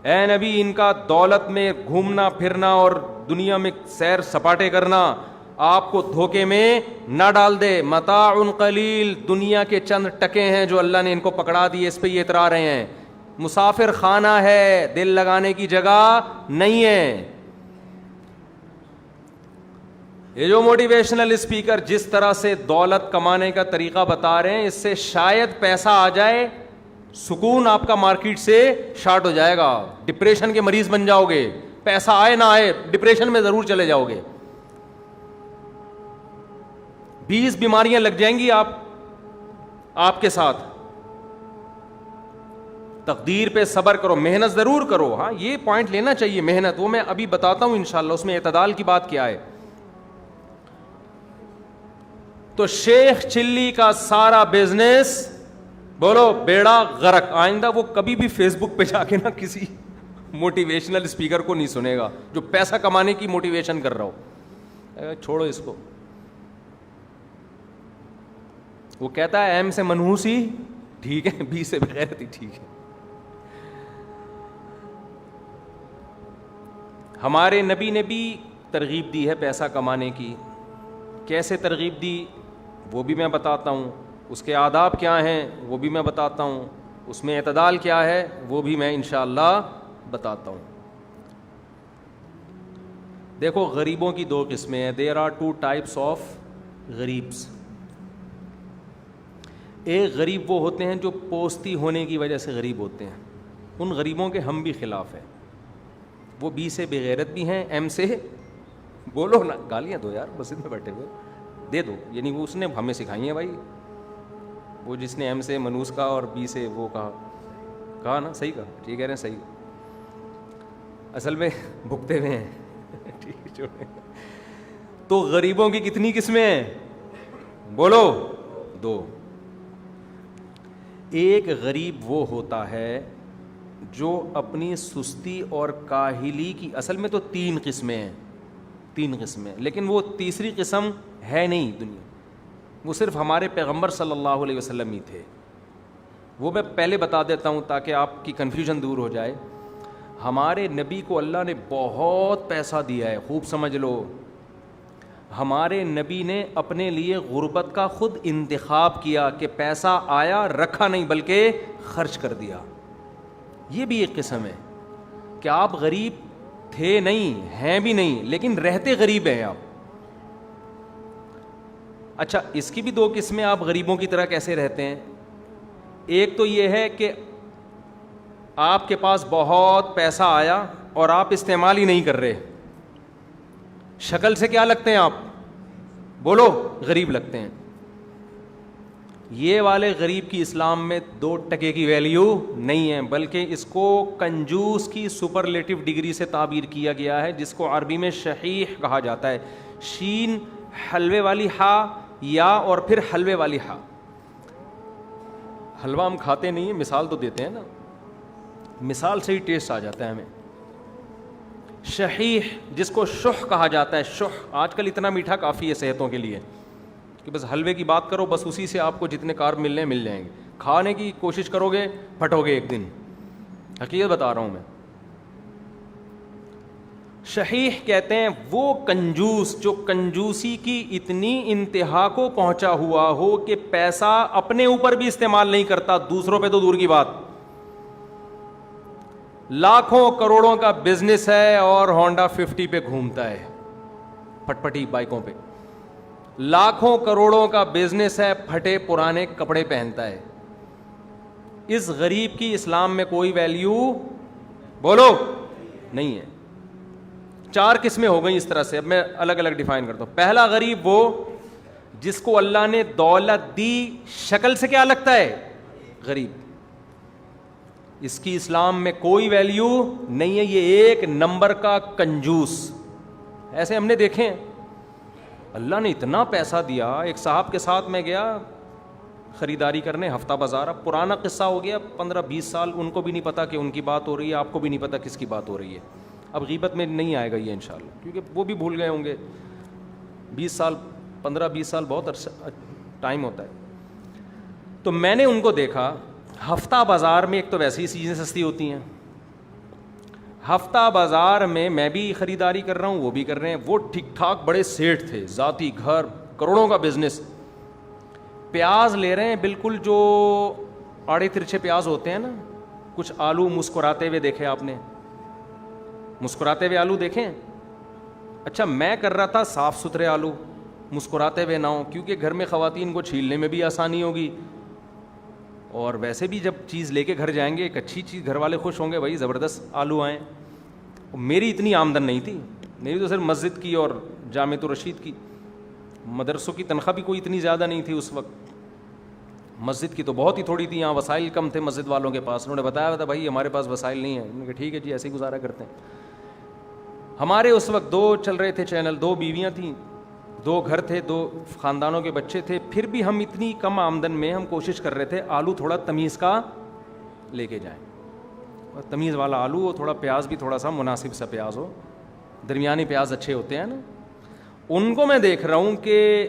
[SPEAKER 1] اے نبی ان کا دولت میں گھومنا پھرنا اور دنیا میں سیر سپاٹے کرنا آپ کو دھوکے میں نہ ڈال دے. متاع قلیل، دنیا کے چند ٹکے ہیں جو اللہ نے ان کو پکڑا دیے، اس پہ یہ اترا رہے ہیں. مسافر خانہ ہے، دل لگانے کی جگہ نہیں ہے. یہ جو موٹیویشنل اسپیکر جس طرح سے دولت کمانے کا طریقہ بتا رہے ہیں، اس سے شاید پیسہ آ جائے، سکون آپ کا مارکیٹ سے شارٹ ہو جائے گا، ڈپریشن کے مریض بن جاؤ گے. پیسہ آئے نہ آئے ڈپریشن میں ضرور چلے جاؤ گے. 20 بیماریاں لگ جائیں گی آپ کے ساتھ. تقدیر پہ صبر کرو، محنت ضرور کرو. ہاں یہ پوائنٹ لینا چاہیے، محنت، وہ میں ابھی بتاتا ہوں انشاءاللہ اس میں اعتدال کی بات کیا ہے. تو شیخ چلی کا سارا بزنس بولو بیڑا غرق. آئندہ وہ کبھی بھی فیس بک پہ جا کے نا کسی موٹیویشنل اسپیکر کو نہیں سنے گا جو پیسہ کمانے کی موٹیویشن کر رہا ہو. چھوڑو اس کو. وہ کہتا ہے ایم سے منحوس ہی ٹھیک ہے، بی سے بغیرت ہی ٹھیک ہے. ہمارے نبی نے بھی ترغیب دی ہے پیسہ کمانے کی. کیسے ترغیب دی وہ بھی میں بتاتا ہوں، اس کے آداب کیا ہیں وہ بھی میں بتاتا ہوں، اس میں اعتدال کیا ہے وہ بھی میں انشاءاللہ بتاتا ہوں. دیکھو غریبوں کی 2 قسمیں ہیں. دیر آر 2 ٹائپس آف غریبس. ایک غریب وہ ہوتے ہیں جو پوستی ہونے کی وجہ سے غریب ہوتے ہیں، ان غریبوں کے ہم بھی خلاف ہیں. وہ بی سے بغیرت بھی ہیں، ایم سے بولو نا، گالیاں دو یار مسجد میں بیٹھے ہوئے دے دو، یعنی وہ اس نے ہمیں سکھائی ہیں بھائی. وہ جس نے ایم سے منوس کہا اور بی سے وہ کہا نا، صحیح کہا، ٹھیک کہہ رہے ہیں، صحیح. اصل میں بھگتے ہوئے ہیں. ٹھیک ہے چھوڑیں. تو غریبوں کی کتنی قسمیں ہیں بولو؟ 2. ایک غریب وہ ہوتا ہے جو اپنی سستی اور کاہلی کی، اصل میں تو 3 قسمیں ہیں، 3 قسمیں، لیکن وہ تیسری قسم ہے نہیں دنیا، وہ صرف ہمارے پیغمبر صلی اللہ علیہ وسلم ہی تھے. وہ میں پہلے بتا دیتا ہوں تاکہ آپ کی کنفیوژن دور ہو جائے. ہمارے نبی کو اللہ نے بہت پیسہ دیا ہے، خوب سمجھ لو. ہمارے نبی نے اپنے لیے غربت کا خود انتخاب کیا کہ پیسہ آیا رکھا نہیں بلکہ خرچ کر دیا. یہ بھی ایک قسم ہے کہ آپ غریب تھے نہیں، ہیں بھی نہیں، لیکن رہتے غریب ہیں آپ. اچھا اس کی بھی 2 قسمیں، آپ غریبوں کی طرح کیسے رہتے ہیں. ایک تو یہ ہے کہ آپ کے پاس بہت پیسہ آیا اور آپ استعمال ہی نہیں کر رہے. شکل سے کیا لگتے ہیں آپ بولو؟ غریب لگتے ہیں. یہ والے غریب کی اسلام میں 2 ٹکے کی ویلیو نہیں ہے، بلکہ اس کو کنجوس کی سپرلیٹو ڈگری سے تعبیر کیا گیا ہے، جس کو عربی میں شحیح کہا جاتا ہے. شین حلوے والی ہا یا اور پھر حلوے والی ہا. حلوہ ہم کھاتے نہیں ہیں، مثال تو دیتے ہیں نا، مثال سے ہی ٹیسٹ آ جاتا ہے ہمیں. شحیح جس کو شح کہا جاتا ہے. شح آج کل اتنا میٹھا کافی ہے صحتوں کے لیے کہ بس حلوے کی بات کرو، بس اسی سے آپ کو جتنے کارب ملنے مل جائیں گے. کھانے کی کوشش کرو گے پھٹو گے ایک دن، حقیقت بتا رہا ہوں میں. شحیح کہتے ہیں وہ کنجوس جو کنجوسی کی اتنی انتہا کو پہنچا ہوا ہو کہ پیسہ اپنے اوپر بھی استعمال نہیں کرتا، دوسروں پہ تو دور کی بات. لاکھوں کروڑوں کا بزنس ہے اور ہونڈا 50 پہ گھومتا ہے، پھٹ پھٹی بائکوں پہ. لاکھوں کروڑوں کا بزنس ہے، پھٹے پرانے کپڑے پہنتا ہے. اس غریب کی اسلام میں کوئی ویلیو بولو نہیں ہے. 4 قسمیں ہو گئیں اس طرح سے. اب میں الگ الگ ڈیفائن کرتا ہوں. پہلا غریب وہ جس کو اللہ نے دولت دی, شکل سے کیا لگتا ہے؟ غریب. اس کی اسلام میں کوئی ویلیو نہیں ہے, یہ 1 نمبر کا کنجوس. ایسے ہم نے دیکھے ہیں, اللہ نے اتنا پیسہ دیا. ایک صاحب کے ساتھ میں گیا خریداری کرنے ہفتہ بازار. اب پرانا قصہ ہو گیا 15-20 سال, ان کو بھی نہیں پتا کہ ان کی بات ہو رہی ہے, آپ کو بھی نہیں پتا کس کی بات ہو رہی ہے. اب غیبت میں نہیں آئے گا یہ انشاءاللہ, کیونکہ وہ بھی بھول گئے ہوں گے. 20 سال 15-20 سال بہت عرصہ ٹائم ہوتا ہے. تو میں نے ان کو دیکھا ہفتہ بازار میں. ایک تو ویسے ہی چیزیں سستی ہوتی ہیں. ہفتہ بازار میں بھی خریداری کر رہا ہوں, وہ بھی کر رہے ہیں. وہ ٹھیک ٹھاک بڑے سیٹھ تھے, ذاتی گھر, کروڑوں کا بزنس. پیاز لے رہے ہیں بالکل جو آڑے ترچھے پیاز ہوتے ہیں نا. کچھ آلو مسکراتے ہوئے دیکھے آپ نے؟ مسکراتے ہوئے آلو دیکھیں؟ اچھا, میں کر رہا تھا صاف ستھرے آلو, مسکراتے ہوئے نہ ہوں, کیونکہ گھر میں خواتین کو چھیلنے میں بھی آسانی ہوگی, اور ویسے بھی جب چیز لے کے گھر جائیں گے ایک اچھی چیز, گھر والے خوش ہوں گے, بھائی زبردست آلو آئیں. میری اتنی آمدن نہیں تھی, میری تو صرف مسجد کی اور جامعۃ الرشید کی. مدرسوں کی تنخواہ بھی کوئی اتنی زیادہ نہیں تھی اس وقت, مسجد کی تو بہت ہی تھوڑی تھی. یہاں وسائل کم تھے مسجد والوں کے پاس. انہوں نے بتایا تھا بھائی ہمارے پاس وسائل نہیں ہیں. انہوں نے کہا ٹھیک ہے جی, ایسے ہی گزارا کرتے ہیں. ہمارے اس وقت 2 چل رہے تھے چینل, 2 بیویاں تھیں, 2 گھر تھے, 2 خاندانوں کے بچے تھے. پھر بھی ہم اتنی کم آمدن میں ہم کوشش کر رہے تھے آلو تھوڑا تمیز کا لے کے جائیں, اور تمیز والا آلو ہو, تھوڑا پیاز بھی تھوڑا سا مناسب سا پیاز ہو, درمیانی پیاز اچھے ہوتے ہیں نا. ان کو میں دیکھ رہا ہوں کہ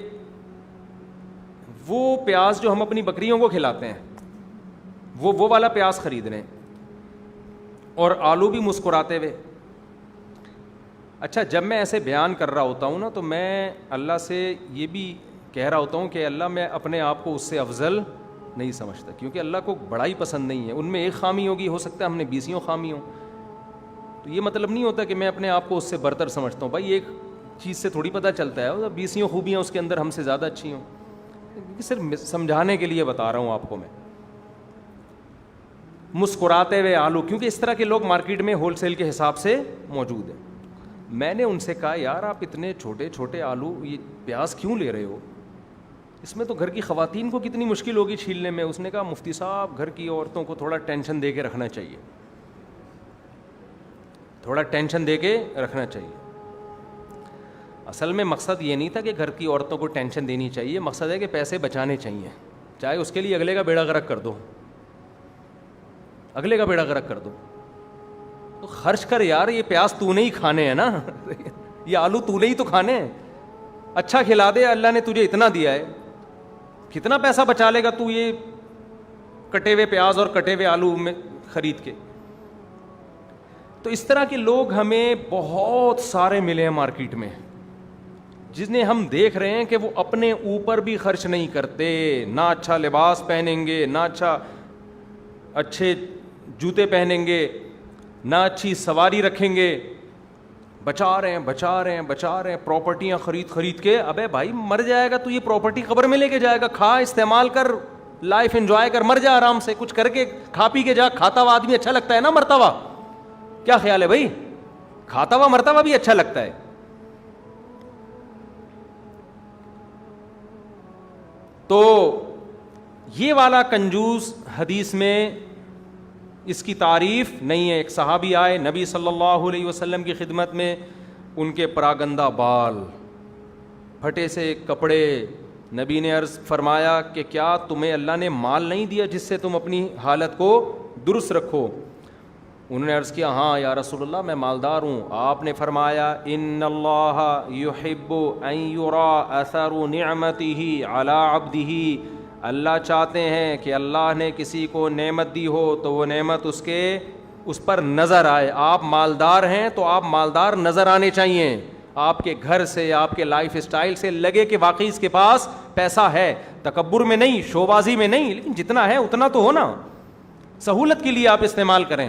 [SPEAKER 1] وہ پیاز جو ہم اپنی بکریوں کو کھلاتے ہیں وہ والا پیاز خرید رہے ہیں, اور آلو بھی مسکراتے ہوئے. اچھا, جب میں ایسے بیان کر رہا ہوتا ہوں نا, تو میں اللہ سے یہ بھی کہہ رہا ہوتا ہوں کہ اللہ میں اپنے آپ کو اس سے افضل نہیں سمجھتا, کیونکہ اللہ کو بڑائی پسند نہیں ہے. ان میں ایک خامی ہوگی, ہو سکتا ہے ہم نے 20 خامی ہوں. تو یہ مطلب نہیں ہوتا کہ میں اپنے آپ کو اس سے برتر سمجھتا ہوں. بھائی ایک چیز سے تھوڑی پتہ چلتا ہے 20 خوبیاں اس کے اندر ہم سے زیادہ اچھی ہوں. صرف سمجھانے کے لیے بتا رہا ہوں آپ کو میں. مسکراتے ہوئے آلو, کیونکہ اس طرح کے لوگ مارکیٹ میں ہول سیل کے حساب سے موجود ہیں. میں نے ان سے کہا یار آپ اتنے چھوٹے چھوٹے آلو, یہ پیاز کیوں لے رہے ہو؟ اس میں تو گھر کی خواتین کو کتنی مشکل ہوگی چھیلنے میں. اس نے کہا مفتی صاحب گھر کی عورتوں کو تھوڑا ٹینشن دے کے رکھنا چاہیے, تھوڑا ٹینشن دے کے رکھنا چاہیے. اصل میں مقصد یہ نہیں تھا کہ گھر کی عورتوں کو ٹینشن دینی چاہیے, مقصد ہے کہ پیسے بچانے چاہیے, چاہے اس کے لیے اگلے کا بیڑا غرق کر دو, اگلے کا بیڑا غرق کر دو. تو خرچ کر یار, یہ پیاز تو نہیں کھانے ہیں نا, یہ آلو تو نہیں تو کھانے ہیں. اچھا کھلا دے, اللہ نے تجھے اتنا دیا ہے, کتنا پیسہ بچا لے گا تو یہ کٹے ہوئے پیاز اور کٹے ہوئے آلو میں خرید کے. تو اس طرح کے لوگ ہمیں بہت سارے ملے ہیں مارکیٹ میں, جنہیں ہم دیکھ رہے ہیں کہ وہ اپنے اوپر بھی خرچ نہیں کرتے, نہ اچھا لباس پہنیں گے, نہ اچھے جوتے پہنیں گے, نہ اچھی سواری رکھیں گے, بچا رہے ہیں پراپرٹیاں خرید کے. ابے بھائی مر جائے گا تو یہ پراپرٹی قبر میں لے کے جائے گا, کھا استعمال کر, لائف انجوائے کر, مر جا آرام سے, کچھ کر کے کھا پی کے جا. کھاتا ہوا آدمی اچھا لگتا ہے نا مرتا ہوا؟ کیا خیال ہے بھائی؟ کھاتا ہوا مرتا ہوا بھی اچھا لگتا ہے. تو یہ والا کنجوس حدیث میں اس کی تعریف نہیں ہے. ایک صحابی آئے نبی صلی اللہ علیہ وسلم کی خدمت میں, ان کے پراگندہ بال, پھٹے سے کپڑے. نبی نے عرض فرمایا کہ کیا تمہیں اللہ نے مال نہیں دیا جس سے تم اپنی حالت کو درست رکھو؟ انہوں نے عرض کیا ہاں یا رسول اللہ میں مالدار ہوں. آپ نے فرمایا ان اللہ یحب ان یرا اثر نعمتہ علی عبدہ, اللہ چاہتے ہیں کہ اللہ نے کسی کو نعمت دی ہو تو وہ نعمت اس پر نظر آئے. آپ مالدار ہیں تو آپ مالدار نظر آنے چاہیے, آپ کے گھر سے, آپ کے لائف اسٹائل سے لگے کہ واقعی اس کے پاس پیسہ ہے. تکبر میں نہیں, شوبازی میں نہیں, لیکن جتنا ہے اتنا تو ہو نا, سہولت کے لیے آپ استعمال کریں.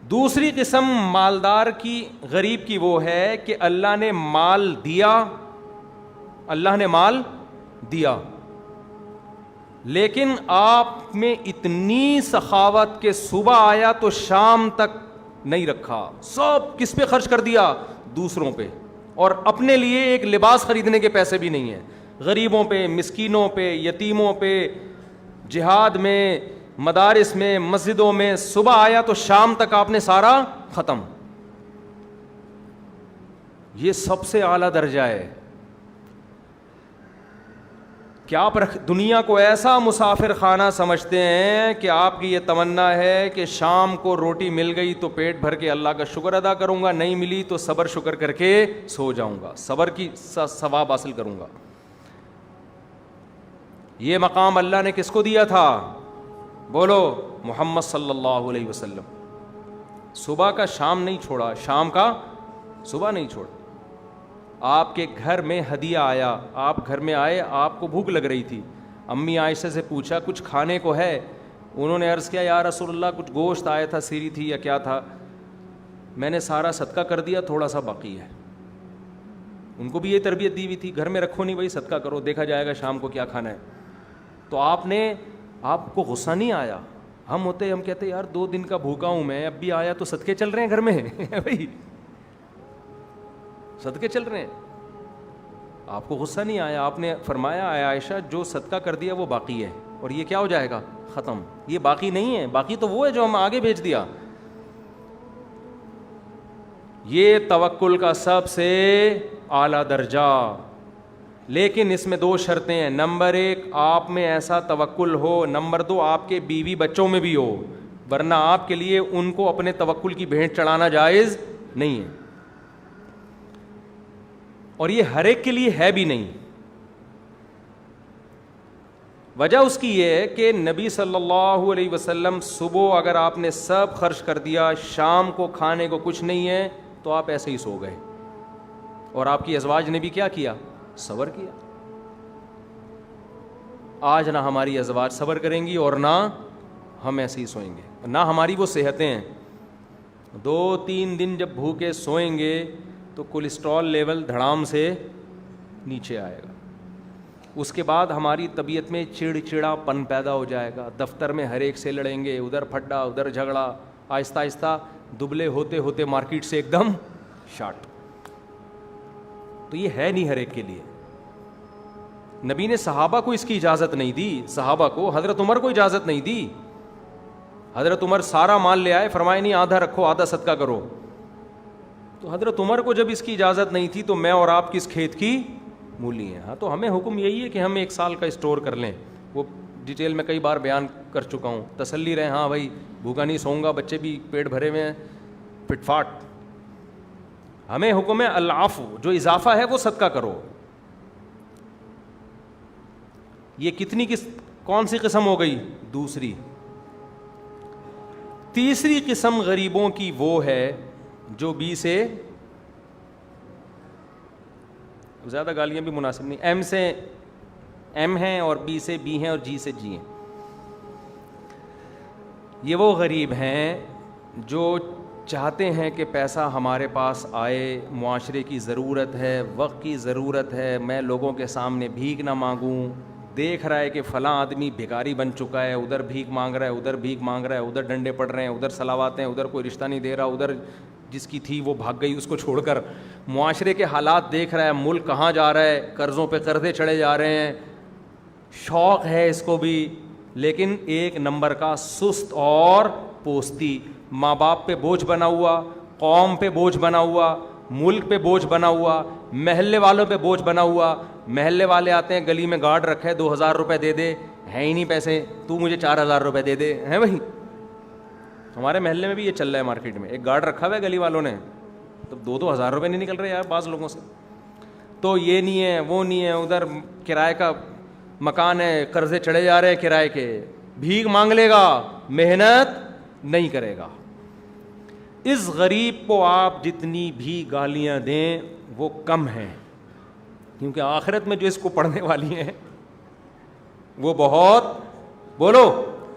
[SPEAKER 1] دوسری قسم مالدار کی, غریب کی وہ ہے کہ اللہ نے مال دیا, اللہ نے مال دیا لیکن آپ میں اتنی سخاوت کہ صبح آیا تو شام تک نہیں رکھا, سب کس پہ خرچ کر دیا؟ دوسروں پہ, اور اپنے لیے ایک لباس خریدنے کے پیسے بھی نہیں ہیں. غریبوں پہ, مسکینوں پہ, یتیموں پہ, جہاد میں, مدارس میں, مسجدوں میں. صبح آیا تو شام تک آپ نے سارا ختم. یہ سب سے اعلیٰ درجہ ہے. کیا آپ دنیا کو ایسا مسافر خانہ سمجھتے ہیں کہ آپ کی یہ تمنا ہے کہ شام کو روٹی مل گئی تو پیٹ بھر کے اللہ کا شکر ادا کروں گا, نہیں ملی تو صبر شکر کر کے سو جاؤں گا, صبر کی ثواب حاصل کروں گا. یہ مقام اللہ نے کس کو دیا تھا؟ بولو, محمد صلی اللہ علیہ وسلم. صبح کا شام نہیں چھوڑا, شام کا صبح نہیں چھوڑا. آپ کے گھر میں ہدیہ آیا, آپ گھر میں آئے, آپ کو بھوک لگ رہی تھی, امی عائشہ سے پوچھا کچھ کھانے کو ہے؟ انہوں نے عرض کیا یا رسول اللہ کچھ گوشت آیا تھا, سیری تھی یا کیا تھا, میں نے سارا صدقہ کر دیا, تھوڑا سا باقی ہے. ان کو بھی یہ تربیت دی ہوئی تھی, گھر میں رکھو نہیں بھائی, صدقہ کرو, دیکھا جائے گا شام کو کیا کھانا ہے. تو آپ کو غصہ نہیں آیا؟ ہم ہوتے, ہم کہتے یار 2 دن کا بھوکا ہوں میں, اب بھی آیا تو صدقے چل رہے ہیں گھر میں بھائی, صدقے چل رہے ہیں. آپ کو غصہ نہیں آیا؟ آپ نے فرمایا اے عائشہ جو صدقہ کر دیا وہ باقی ہے, اور یہ کیا ہو جائے گا؟ ختم. یہ باقی نہیں ہے, باقی تو وہ ہے جو ہم آگے بھیج دیا. یہ توکل کا سب سے اعلیٰ درجہ. لیکن اس میں 2 شرطیں ہیں. نمبر 1 آپ میں ایسا توکل ہو, نمبر 2 آپ کے بیوی بچوں میں بھی ہو, ورنہ آپ کے لیے ان کو اپنے توکل کی بھیٹ چڑھانا جائز نہیں ہے. اور یہ ہر ایک کے لیے ہے بھی نہیں. وجہ اس کی یہ ہے کہ نبی صلی اللہ علیہ وسلم صبح اگر آپ نے سب خرچ کر دیا, شام کو کھانے کو کچھ نہیں ہے, تو آپ ایسے ہی سو گئے. اور آپ کی ازواج نے بھی کیا کیا؟ صبر کیا. آج نہ ہماری ازواج صبر کریں گی اور نہ ہم ایسے ہی سوئیں گے, نہ ہماری وہ صحتیں ہیں. 2-3 دن جب بھوکے سوئیں گے تو کولیسٹرول لیول دھڑام سے نیچے آئے گا. اس کے بعد ہماری طبیعت میں چڑچڑا پن پیدا ہو جائے گا, دفتر میں ہر ایک سے لڑیں گے, ادھر پھڈا ادھر جھگڑا, آہستہ آہستہ دبلے ہوتے ہوتے مارکیٹ سے ایک دم شارٹ. تو یہ ہے نہیں ہر ایک کے لیے. نبی نے صحابہ کو اس کی اجازت نہیں دی, صحابہ کو, حضرت عمر کو اجازت نہیں دی. حضرت عمر سارا مال لے آئے, فرمائے نہیں آدھا رکھو آدھا صدقہ کرو. تو حضرت عمر کو جب اس کی اجازت نہیں تھی تو میں اور آپ کس کھیت کی مولی ہیں. ہاں تو ہمیں حکم یہی ہے کہ ہم 1 سال کا اسٹور کر لیں. وہ ڈیٹیل میں کئی بار بیان کر چکا ہوں. تسلی رہے, ہاں بھائی بھوکا نہیں سوؤں گا, بچے بھی پیٹ بھرے ہوئے ہیں, فٹ فاٹ. ہمیں حکم ہے العفو, جو اضافہ ہے وہ صدقہ کرو. یہ کتنی کون سی قسم ہو گئی؟ دوسری. تیسری قسم غریبوں کی وہ ہے جو بی سے, زیادہ گالیاں بھی مناسب نہیں, ایم سے ایم ہیں اور بی سے بی ہیں اور جی سے جی ہیں. یہ وہ غریب ہیں جو چاہتے ہیں کہ پیسہ ہمارے پاس آئے, معاشرے کی ضرورت ہے, وقت کی ضرورت ہے, میں لوگوں کے سامنے بھیک نہ مانگوں. دیکھ رہا ہے کہ فلاں آدمی بھکاری بن چکا ہے, ادھر بھیک مانگ رہا ہے, ادھر بھیک مانگ رہا ہے, ادھر ڈنڈے پڑ رہے ہیں, ادھر سلاوات ہیں, ادھر کوئی رشتہ نہیں دے رہا, ادھر جس کی تھی وہ بھاگ گئی اس کو چھوڑ کر. معاشرے کے حالات دیکھ رہا ہے, ملک کہاں جا رہا ہے, قرضوں پہ قرضے چڑھے جا رہے ہیں. شوق ہے اس کو بھی, لیکن 1 نمبر کا سست اور پوستی. ماں باپ پہ بوجھ بنا ہوا, قوم پہ بوجھ بنا ہوا, ملک پہ بوجھ بنا ہوا, محلے والوں پہ بوجھ بنا ہوا. محلے والے آتے ہیں, گلی میں گارڈ رکھے, 2000 روپے دے دے, ہے ہی نہیں پیسے, تو مجھے 4000 روپے دے دے, ہیں بھائی. ہمارے محلے میں بھی یہ چل رہا ہے, مارکیٹ میں ایک گارڈ رکھا ہوا ہے گلی والوں نے, تو 2,000 روپے نہیں نکل رہے یار بعض لوگوں سے. تو یہ نہیں ہے وہ نہیں ہے, ادھر کرائے کا مکان ہے, قرضے چڑھے جا رہے ہیں کرائے کے, بھیک مانگ لے گا, محنت نہیں کرے گا. اس غریب کو آپ جتنی بھی گالیاں دیں وہ کم ہیں, کیونکہ آخرت میں جو اس کو پڑھنے والی ہیں وہ بہت, بولو,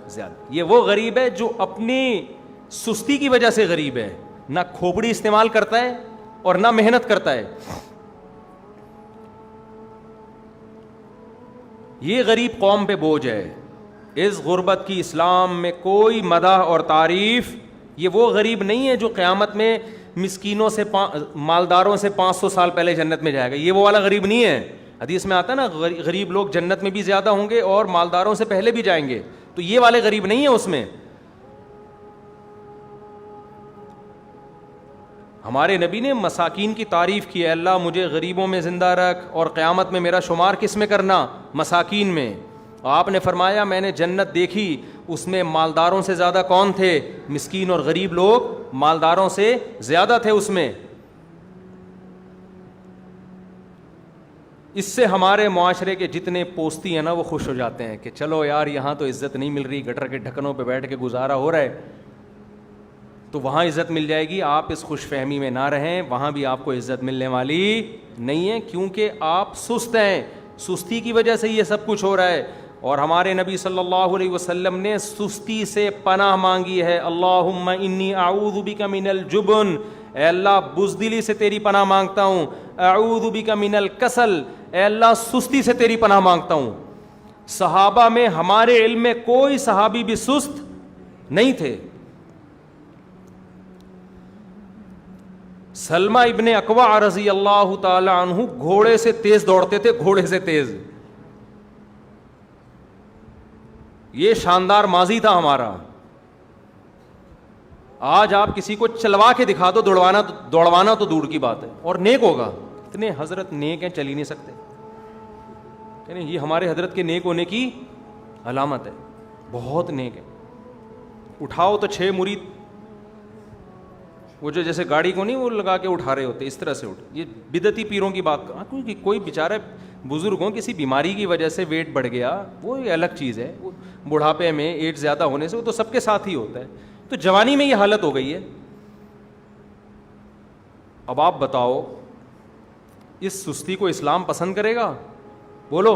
[SPEAKER 1] زیادہ. یہ وہ غریب ہے جو اپنی سستی کی وجہ سے غریب ہے, نہ کھوپڑی استعمال کرتا ہے اور نہ محنت کرتا ہے. یہ غریب قوم پہ بوجھ ہے. اس غربت کی اسلام میں کوئی مدح اور تعریف. یہ وہ غریب نہیں ہے جو قیامت میں مسکینوں سے مالداروں سے 500 سال پہلے جنت میں جائے گا. یہ وہ والا غریب نہیں ہے. حدیث میں آتا ہے نا غریب لوگ جنت میں بھی زیادہ ہوں گے اور مالداروں سے پہلے بھی جائیں گے. تو یہ والے غریب نہیں ہے اس میں. ہمارے نبی نے مساکین کی تعریف کی ہے, اللہ مجھے غریبوں میں زندہ رکھ اور قیامت میں میرا شمار کس میں کرنا؟ مساکین میں. آپ نے فرمایا میں نے جنت دیکھی, اس میں مالداروں سے زیادہ کون تھے؟ مسکین اور غریب لوگ مالداروں سے زیادہ تھے اس میں. اس سے ہمارے معاشرے کے جتنے پوستی ہیں نا وہ خوش ہو جاتے ہیں کہ چلو یار یہاں تو عزت نہیں مل رہی, گٹر کے ڈھکنوں پہ بیٹھ کے گزارا ہو رہا ہے, تو وہاں عزت مل جائے گی. آپ اس خوش فہمی میں نہ رہیں, وہاں بھی آپ کو عزت ملنے والی نہیں ہے, کیونکہ آپ سست ہیں. سستی کی وجہ سے یہ سب کچھ ہو رہا ہے. اور ہمارے نبی صلی اللہ علیہ وسلم نے سستی سے پناہ مانگی ہے. اللہم انی اعوذ بک من الجبن, اے اللہ بزدلی سے تیری پناہ مانگتا ہوں. اعوذ بک من الکسل, اے اللہ سستی سے تیری پناہ مانگتا ہوں. صحابہ میں ہمارے علم میں کوئی صحابی بھی سست نہیں تھے. سلمہ ابن اکوع رضی اللہ تعالی عنہ گھوڑے سے تیز دوڑتے تھے, گھوڑے سے تیز. یہ شاندار ماضی تھا ہمارا. آج آپ کسی کو چلوا کے دکھا دو, دوڑوانا تو دور کی بات ہے, اور نیک ہوگا. اتنے حضرت نیک ہیں چل ہی نہیں سکتے. یعنی یہ ہمارے حضرت کے نیک ہونے کی علامت ہے, بہت نیک ہے. اٹھاؤ تو 6 مرید, وہ جو جیسے گاڑی کو نہیں وہ لگا کے اٹھا رہے ہوتے, اس طرح سے اٹھ. یہ بدعتی پیروں کی بات, کوئی بیچارہ بزرگ ہوں کسی بیماری کی وجہ سے ویٹ بڑھ گیا, وہ الگ چیز ہے. وہ بڑھاپے میں ایج زیادہ ہونے سے وہ تو سب کے ساتھ ہی ہوتا ہے. تو جوانی میں یہ حالت ہو گئی ہے. اب آپ بتاؤ اس سستی کو اسلام پسند کرے گا؟ بولو.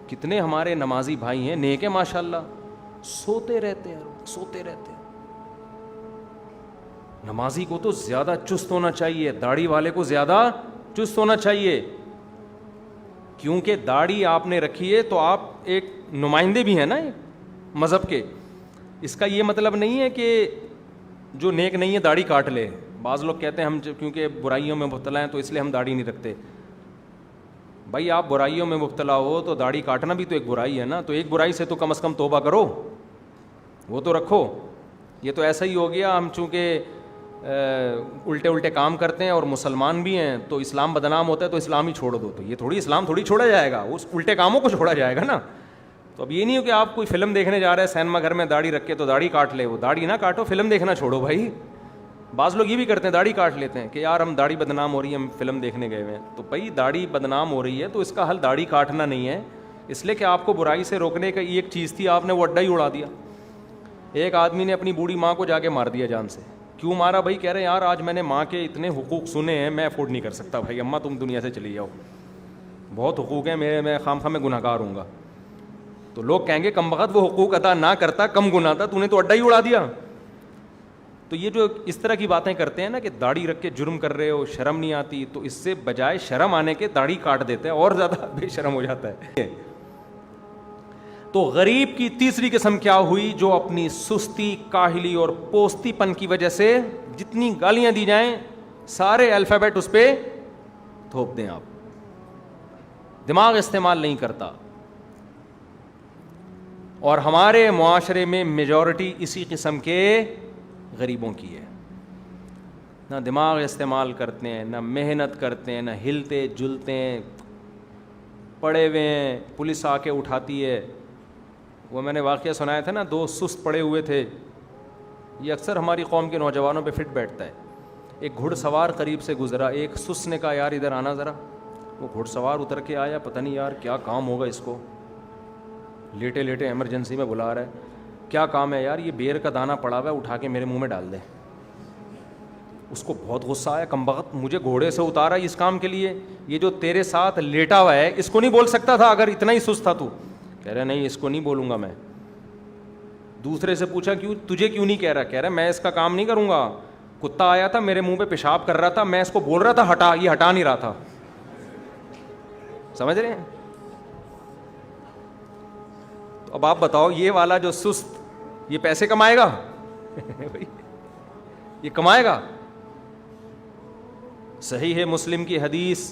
[SPEAKER 1] کتنے ہمارے نمازی بھائی ہیں, نیک ہیں ماشاء اللہ, سوتے رہتے ہیں, سوتے رہتے ہیں. نمازی کو تو زیادہ چست ہونا چاہیے, داڑھی والے کو زیادہ چست ہونا چاہیے, کیونکہ داڑھی آپ نے رکھی ہے تو آپ ایک نمائندے بھی ہیں نا مذہب کے. اس کا یہ مطلب نہیں ہے کہ جو نیک نہیں ہے داڑھی کاٹ لے. بعض لوگ کہتے ہیں ہم کیونکہ برائیوں میں مبتلا ہیں تو اس لیے ہم داڑھی نہیں رکھتے. بھائی آپ برائیوں میں مبتلا ہو تو داڑھی کاٹنا بھی تو ایک برائی ہے نا, تو ایک برائی سے تو کم از کم توبہ کرو, وہ تو رکھو. یہ تو ایسا ہی ہو گیا ہم چونکہ الٹے کام کرتے ہیں اور مسلمان بھی ہیں تو اسلام بدنام ہوتا ہے تو اسلام ہی چھوڑ دو. تو یہ تھوڑی اسلام تھوڑی چھوڑا جائے گا, اس الٹے کاموں کو چھوڑا جائے گا نا. تو اب یہ نہیں ہو کہ آپ کوئی فلم دیکھنے جا رہے ہیں سینما گھر میں, داڑھی رکھ کے تو داڑھی کاٹ لے. وہ داڑھی نہ کاٹو, فلم دیکھنا چھوڑو بھائی. بعض لوگ یہ بھی کرتے ہیں, داڑھی کاٹ لیتے ہیں کہ یار ہم داڑھی بدنام ہو رہی ہے, ہم فلم دیکھنے گئے ہوئے ہیں. تو بھائی داڑھی بدنام ہو رہی ہے تو اس کا حل داڑھی کاٹنا نہیں ہے, اس لیے کہ آپ کو برائی سے روکنے کا ایک چیز تھی, آپ نے وہ اڈا ہی اڑا دیا. ایک آدمی نے اپنی بوڑھی ماں کو جا کے مار دیا جان سے. کیوں مارا بھائی؟ کہہ رہے ہیں یار آج میں نے ماں کے اتنے حقوق سنے ہیں, میں افورڈ نہیں کر سکتا بھائی, اماں تم دنیا سے چلی جاؤ, بہت حقوق ہیں میرے, میں خام میں گناہ گار ہوں گا. تو لوگ کہیں گے کم بخت وہ حقوق ادا نہ کرتا کم گناہ تھا, تو نے تو اڈا ہی اڑا دیا. تو یہ جو اس طرح کی باتیں کرتے ہیں نا کہ داڑھی رکھ کے جرم کر رہے ہو, شرم نہیں آتی, تو اس سے بجائے شرم آنے کے داڑھی کاٹ دیتے ہیں, اور زیادہ بے شرم ہو جاتا ہے. تو غریب کی تیسری قسم کیا ہوئی؟ جو اپنی سستی, کاہلی اور پوستی پن کی وجہ سے جتنی گالیاں دی جائیں سارے الفابیٹ اس پہ تھوپ دیں. آپ دماغ استعمال نہیں کرتا. اور ہمارے معاشرے میں میجورٹی اسی قسم کے غریبوں کی ہے. نہ دماغ استعمال کرتے ہیں, نہ محنت کرتے ہیں, نہ ہلتے جلتے ہیں, پڑے ہوئے ہیں, پولیس آ کے اٹھاتی ہے. وہ میں نے واقعہ سنایا تھا نا, 2 سست پڑے ہوئے تھے. یہ اکثر ہماری قوم کے نوجوانوں پہ فٹ بیٹھتا ہے. ایک گھڑ سوار قریب سے گزرا, ایک سست نے کہا یار ادھر آنا ذرا. وہ گھڑ سوار اتر کے آیا, پتہ نہیں یار کیا کام ہوگا اس کو, لیٹے لیٹے ایمرجنسی میں بلا رہا ہے. کیا کام ہے یار؟ یہ بیر کا دانہ پڑا ہوا ہے, اٹھا کے میرے منہ میں ڈال دے. اس کو بہت غصہ آیا, کم بخت مجھے گھوڑے سے اتارا اس کام کے لیے, یہ جو تیرے ساتھ لیٹا ہوا ہے اس کو نہیں بول سکتا تھا اگر اتنا ہی سست تھا تو؟ کہہ رہا نہیں اس کو نہیں بولوں گا میں. دوسرے سے پوچھا کیوں, تجھے کیوں نہیں کہہ رہا؟ کہہ رہا میں اس کا کام نہیں کروں گا. کتا آیا تھا میرے منہ پہ پیشاب کر رہا تھا, میں اس کو بول رہا تھا ہٹا, یہ ہٹا نہیں رہا تھا. سمجھ رہے ہیں؟ اب آپ بتاؤ یہ والا جو سست یہ پیسے کمائے گا؟ یہ کمائے گا؟ صحیح ہے مسلم کی حدیث،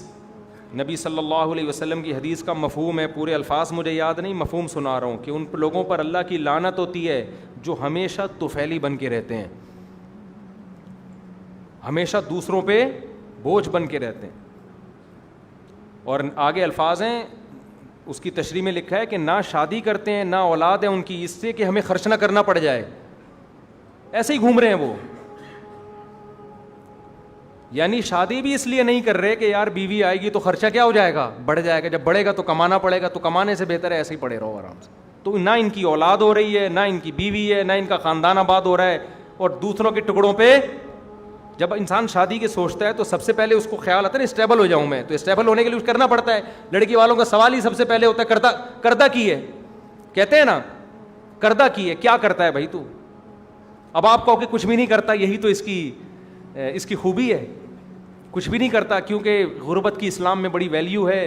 [SPEAKER 1] نبی صلی اللہ علیہ وسلم کی حدیث کا مفہوم ہے، پورے الفاظ مجھے یاد نہیں، مفہوم سنا رہا ہوں کہ ان لوگوں پر اللہ کی لعنت ہوتی ہے جو ہمیشہ طفیلی بن کے رہتے ہیں، ہمیشہ دوسروں پہ بوجھ بن کے رہتے ہیں. اور آگے الفاظ ہیں، اس کی تشریح میں لکھا ہے کہ نہ شادی کرتے ہیں نہ اولاد ہے ان کی، اس سے کہ ہمیں خرچ نہ کرنا پڑ جائے، ایسے ہی گھوم رہے ہیں وہ. یعنی شادی بھی اس لیے نہیں کر رہے کہ یار بیوی آئے گی تو خرچہ کیا ہو جائے گا، بڑھ جائے گا، جب بڑھے گا تو کمانا پڑے گا، تو کمانے سے بہتر ہے ایسے ہی پڑے رہو آرام سے. تو نہ ان کی اولاد ہو رہی ہے، نہ ان کی بیوی ہے، نہ ان کا خاندان آباد ہو رہا ہے، اور دوسروں کے ٹکڑوں پہ. جب انسان شادی کے سوچتا ہے تو سب سے پہلے اس کو خیال آتا ہے نا اسٹیبل ہو جاؤں میں، تو اسٹیبل ہونے کے لیے کچھ کرنا پڑتا ہے. لڑکی والوں کا سوال ہی سب سے پہلے ہوتا ہے کردہ کی ہے، کہتے ہیں نا کردہ کی ہے، کیا کرتا ہے بھائی تو؟ اب آپ کہو کہ کچھ بھی نہیں کرتا، یہی تو اس کی خوبی ہے، کچھ بھی نہیں کرتا، کیونکہ غربت کی اسلام میں بڑی ویلیو ہے،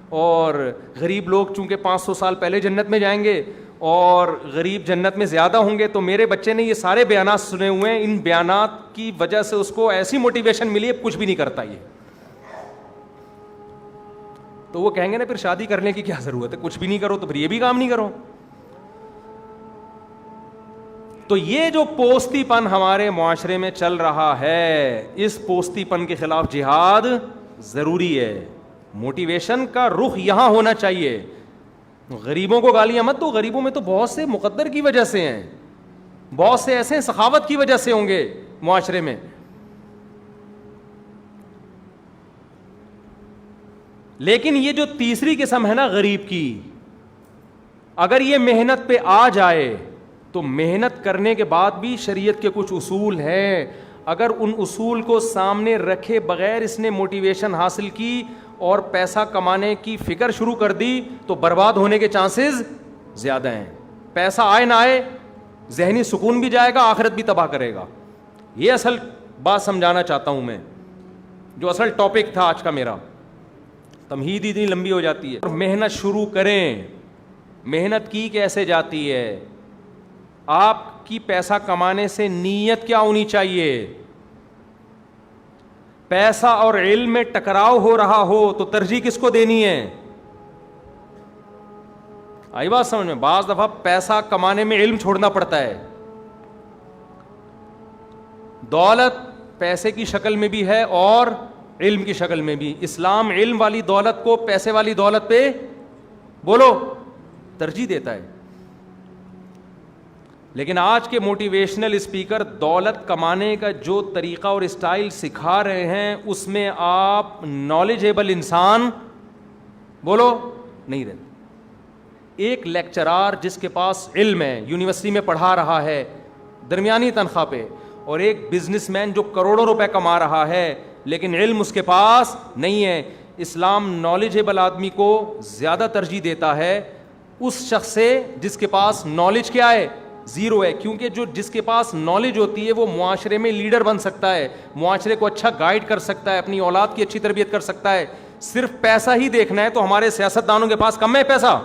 [SPEAKER 1] اور غریب لوگ چونکہ 500 سال پہلے جنت میں جائیں گے اور غریب جنت میں زیادہ ہوں گے. تو میرے بچے نے یہ سارے بیانات سنے ہوئے ہیں، ان بیانات کی وجہ سے اس کو ایسی موٹیویشن ملی ہے کچھ بھی نہیں کرتا یہ. تو وہ کہیں گے نا پھر شادی کرنے کی کیا ضرورت ہے، کچھ بھی نہیں کرو تو پھر یہ بھی کام نہیں کرو. تو یہ جو پوستی پن ہمارے معاشرے میں چل رہا ہے، اس پوستی پن کے خلاف جہاد ضروری ہے. موٹیویشن کا رخ یہاں ہونا چاہیے. غریبوں کو گالیاں مت دو، غریبوں میں تو بہت سے مقدر کی وجہ سے ہیں، بہت سے ایسے سخاوت کی وجہ سے ہوں گے معاشرے میں. لیکن یہ جو تیسری قسم ہے نا غریب کی، اگر یہ محنت پہ آ جائے تو محنت کرنے کے بعد بھی شریعت کے کچھ اصول ہیں، اگر ان اصول کو سامنے رکھے بغیر اس نے موٹیویشن حاصل کی اور پیسہ کمانے کی فکر شروع کر دی تو برباد ہونے کے چانسز زیادہ ہیں. پیسہ آئے نہ آئے، ذہنی سکون بھی جائے گا، آخرت بھی تباہ کرے گا. یہ اصل بات سمجھانا چاہتا ہوں میں، جو اصل ٹاپک تھا آج کا میرا. تمہید اتنی لمبی ہو جاتی ہے. محنت شروع کریں. محنت کی کیسے جاتی ہے؟ آپ کی پیسہ کمانے سے نیت کیا ہونی چاہیے؟ پیسہ اور علم میں ٹکراؤ ہو رہا ہو تو ترجیح کس کو دینی ہے؟ آئی بات سمجھ میں؟ بعض دفعہ پیسہ کمانے میں علم چھوڑنا پڑتا ہے. دولت پیسے کی شکل میں بھی ہے اور علم کی شکل میں بھی. اسلام علم والی دولت کو پیسے والی دولت پہ بولو ترجیح دیتا ہے. لیکن آج کے موٹیویشنل اسپیکر دولت کمانے کا جو طریقہ اور اسٹائل سکھا رہے ہیں اس میں آپ نالجیبل انسان بولو نہیں رہتے. ایک لیکچرار جس کے پاس علم ہے، یونیورسٹی میں پڑھا رہا ہے درمیانی تنخواہ پہ، اور ایک بزنس مین جو کروڑوں روپے کما رہا ہے لیکن علم اس کے پاس نہیں ہے. اسلام نالجیبل آدمی کو زیادہ ترجیح دیتا ہے اس شخص سے جس کے پاس نالج کیا ہے؟ زیرو ہے. کیونکہ جس کے پاس نالج ہوتی ہے وہ معاشرے میں لیڈر بن سکتا ہے، معاشرے کو اچھا گائیڈ کر سکتا ہے، اپنی اولاد کی اچھی تربیت کر سکتا ہے. صرف پیسہ ہی دیکھنا ہے تو ہمارے سیاستدانوں کے پاس کم ہے پیسہ.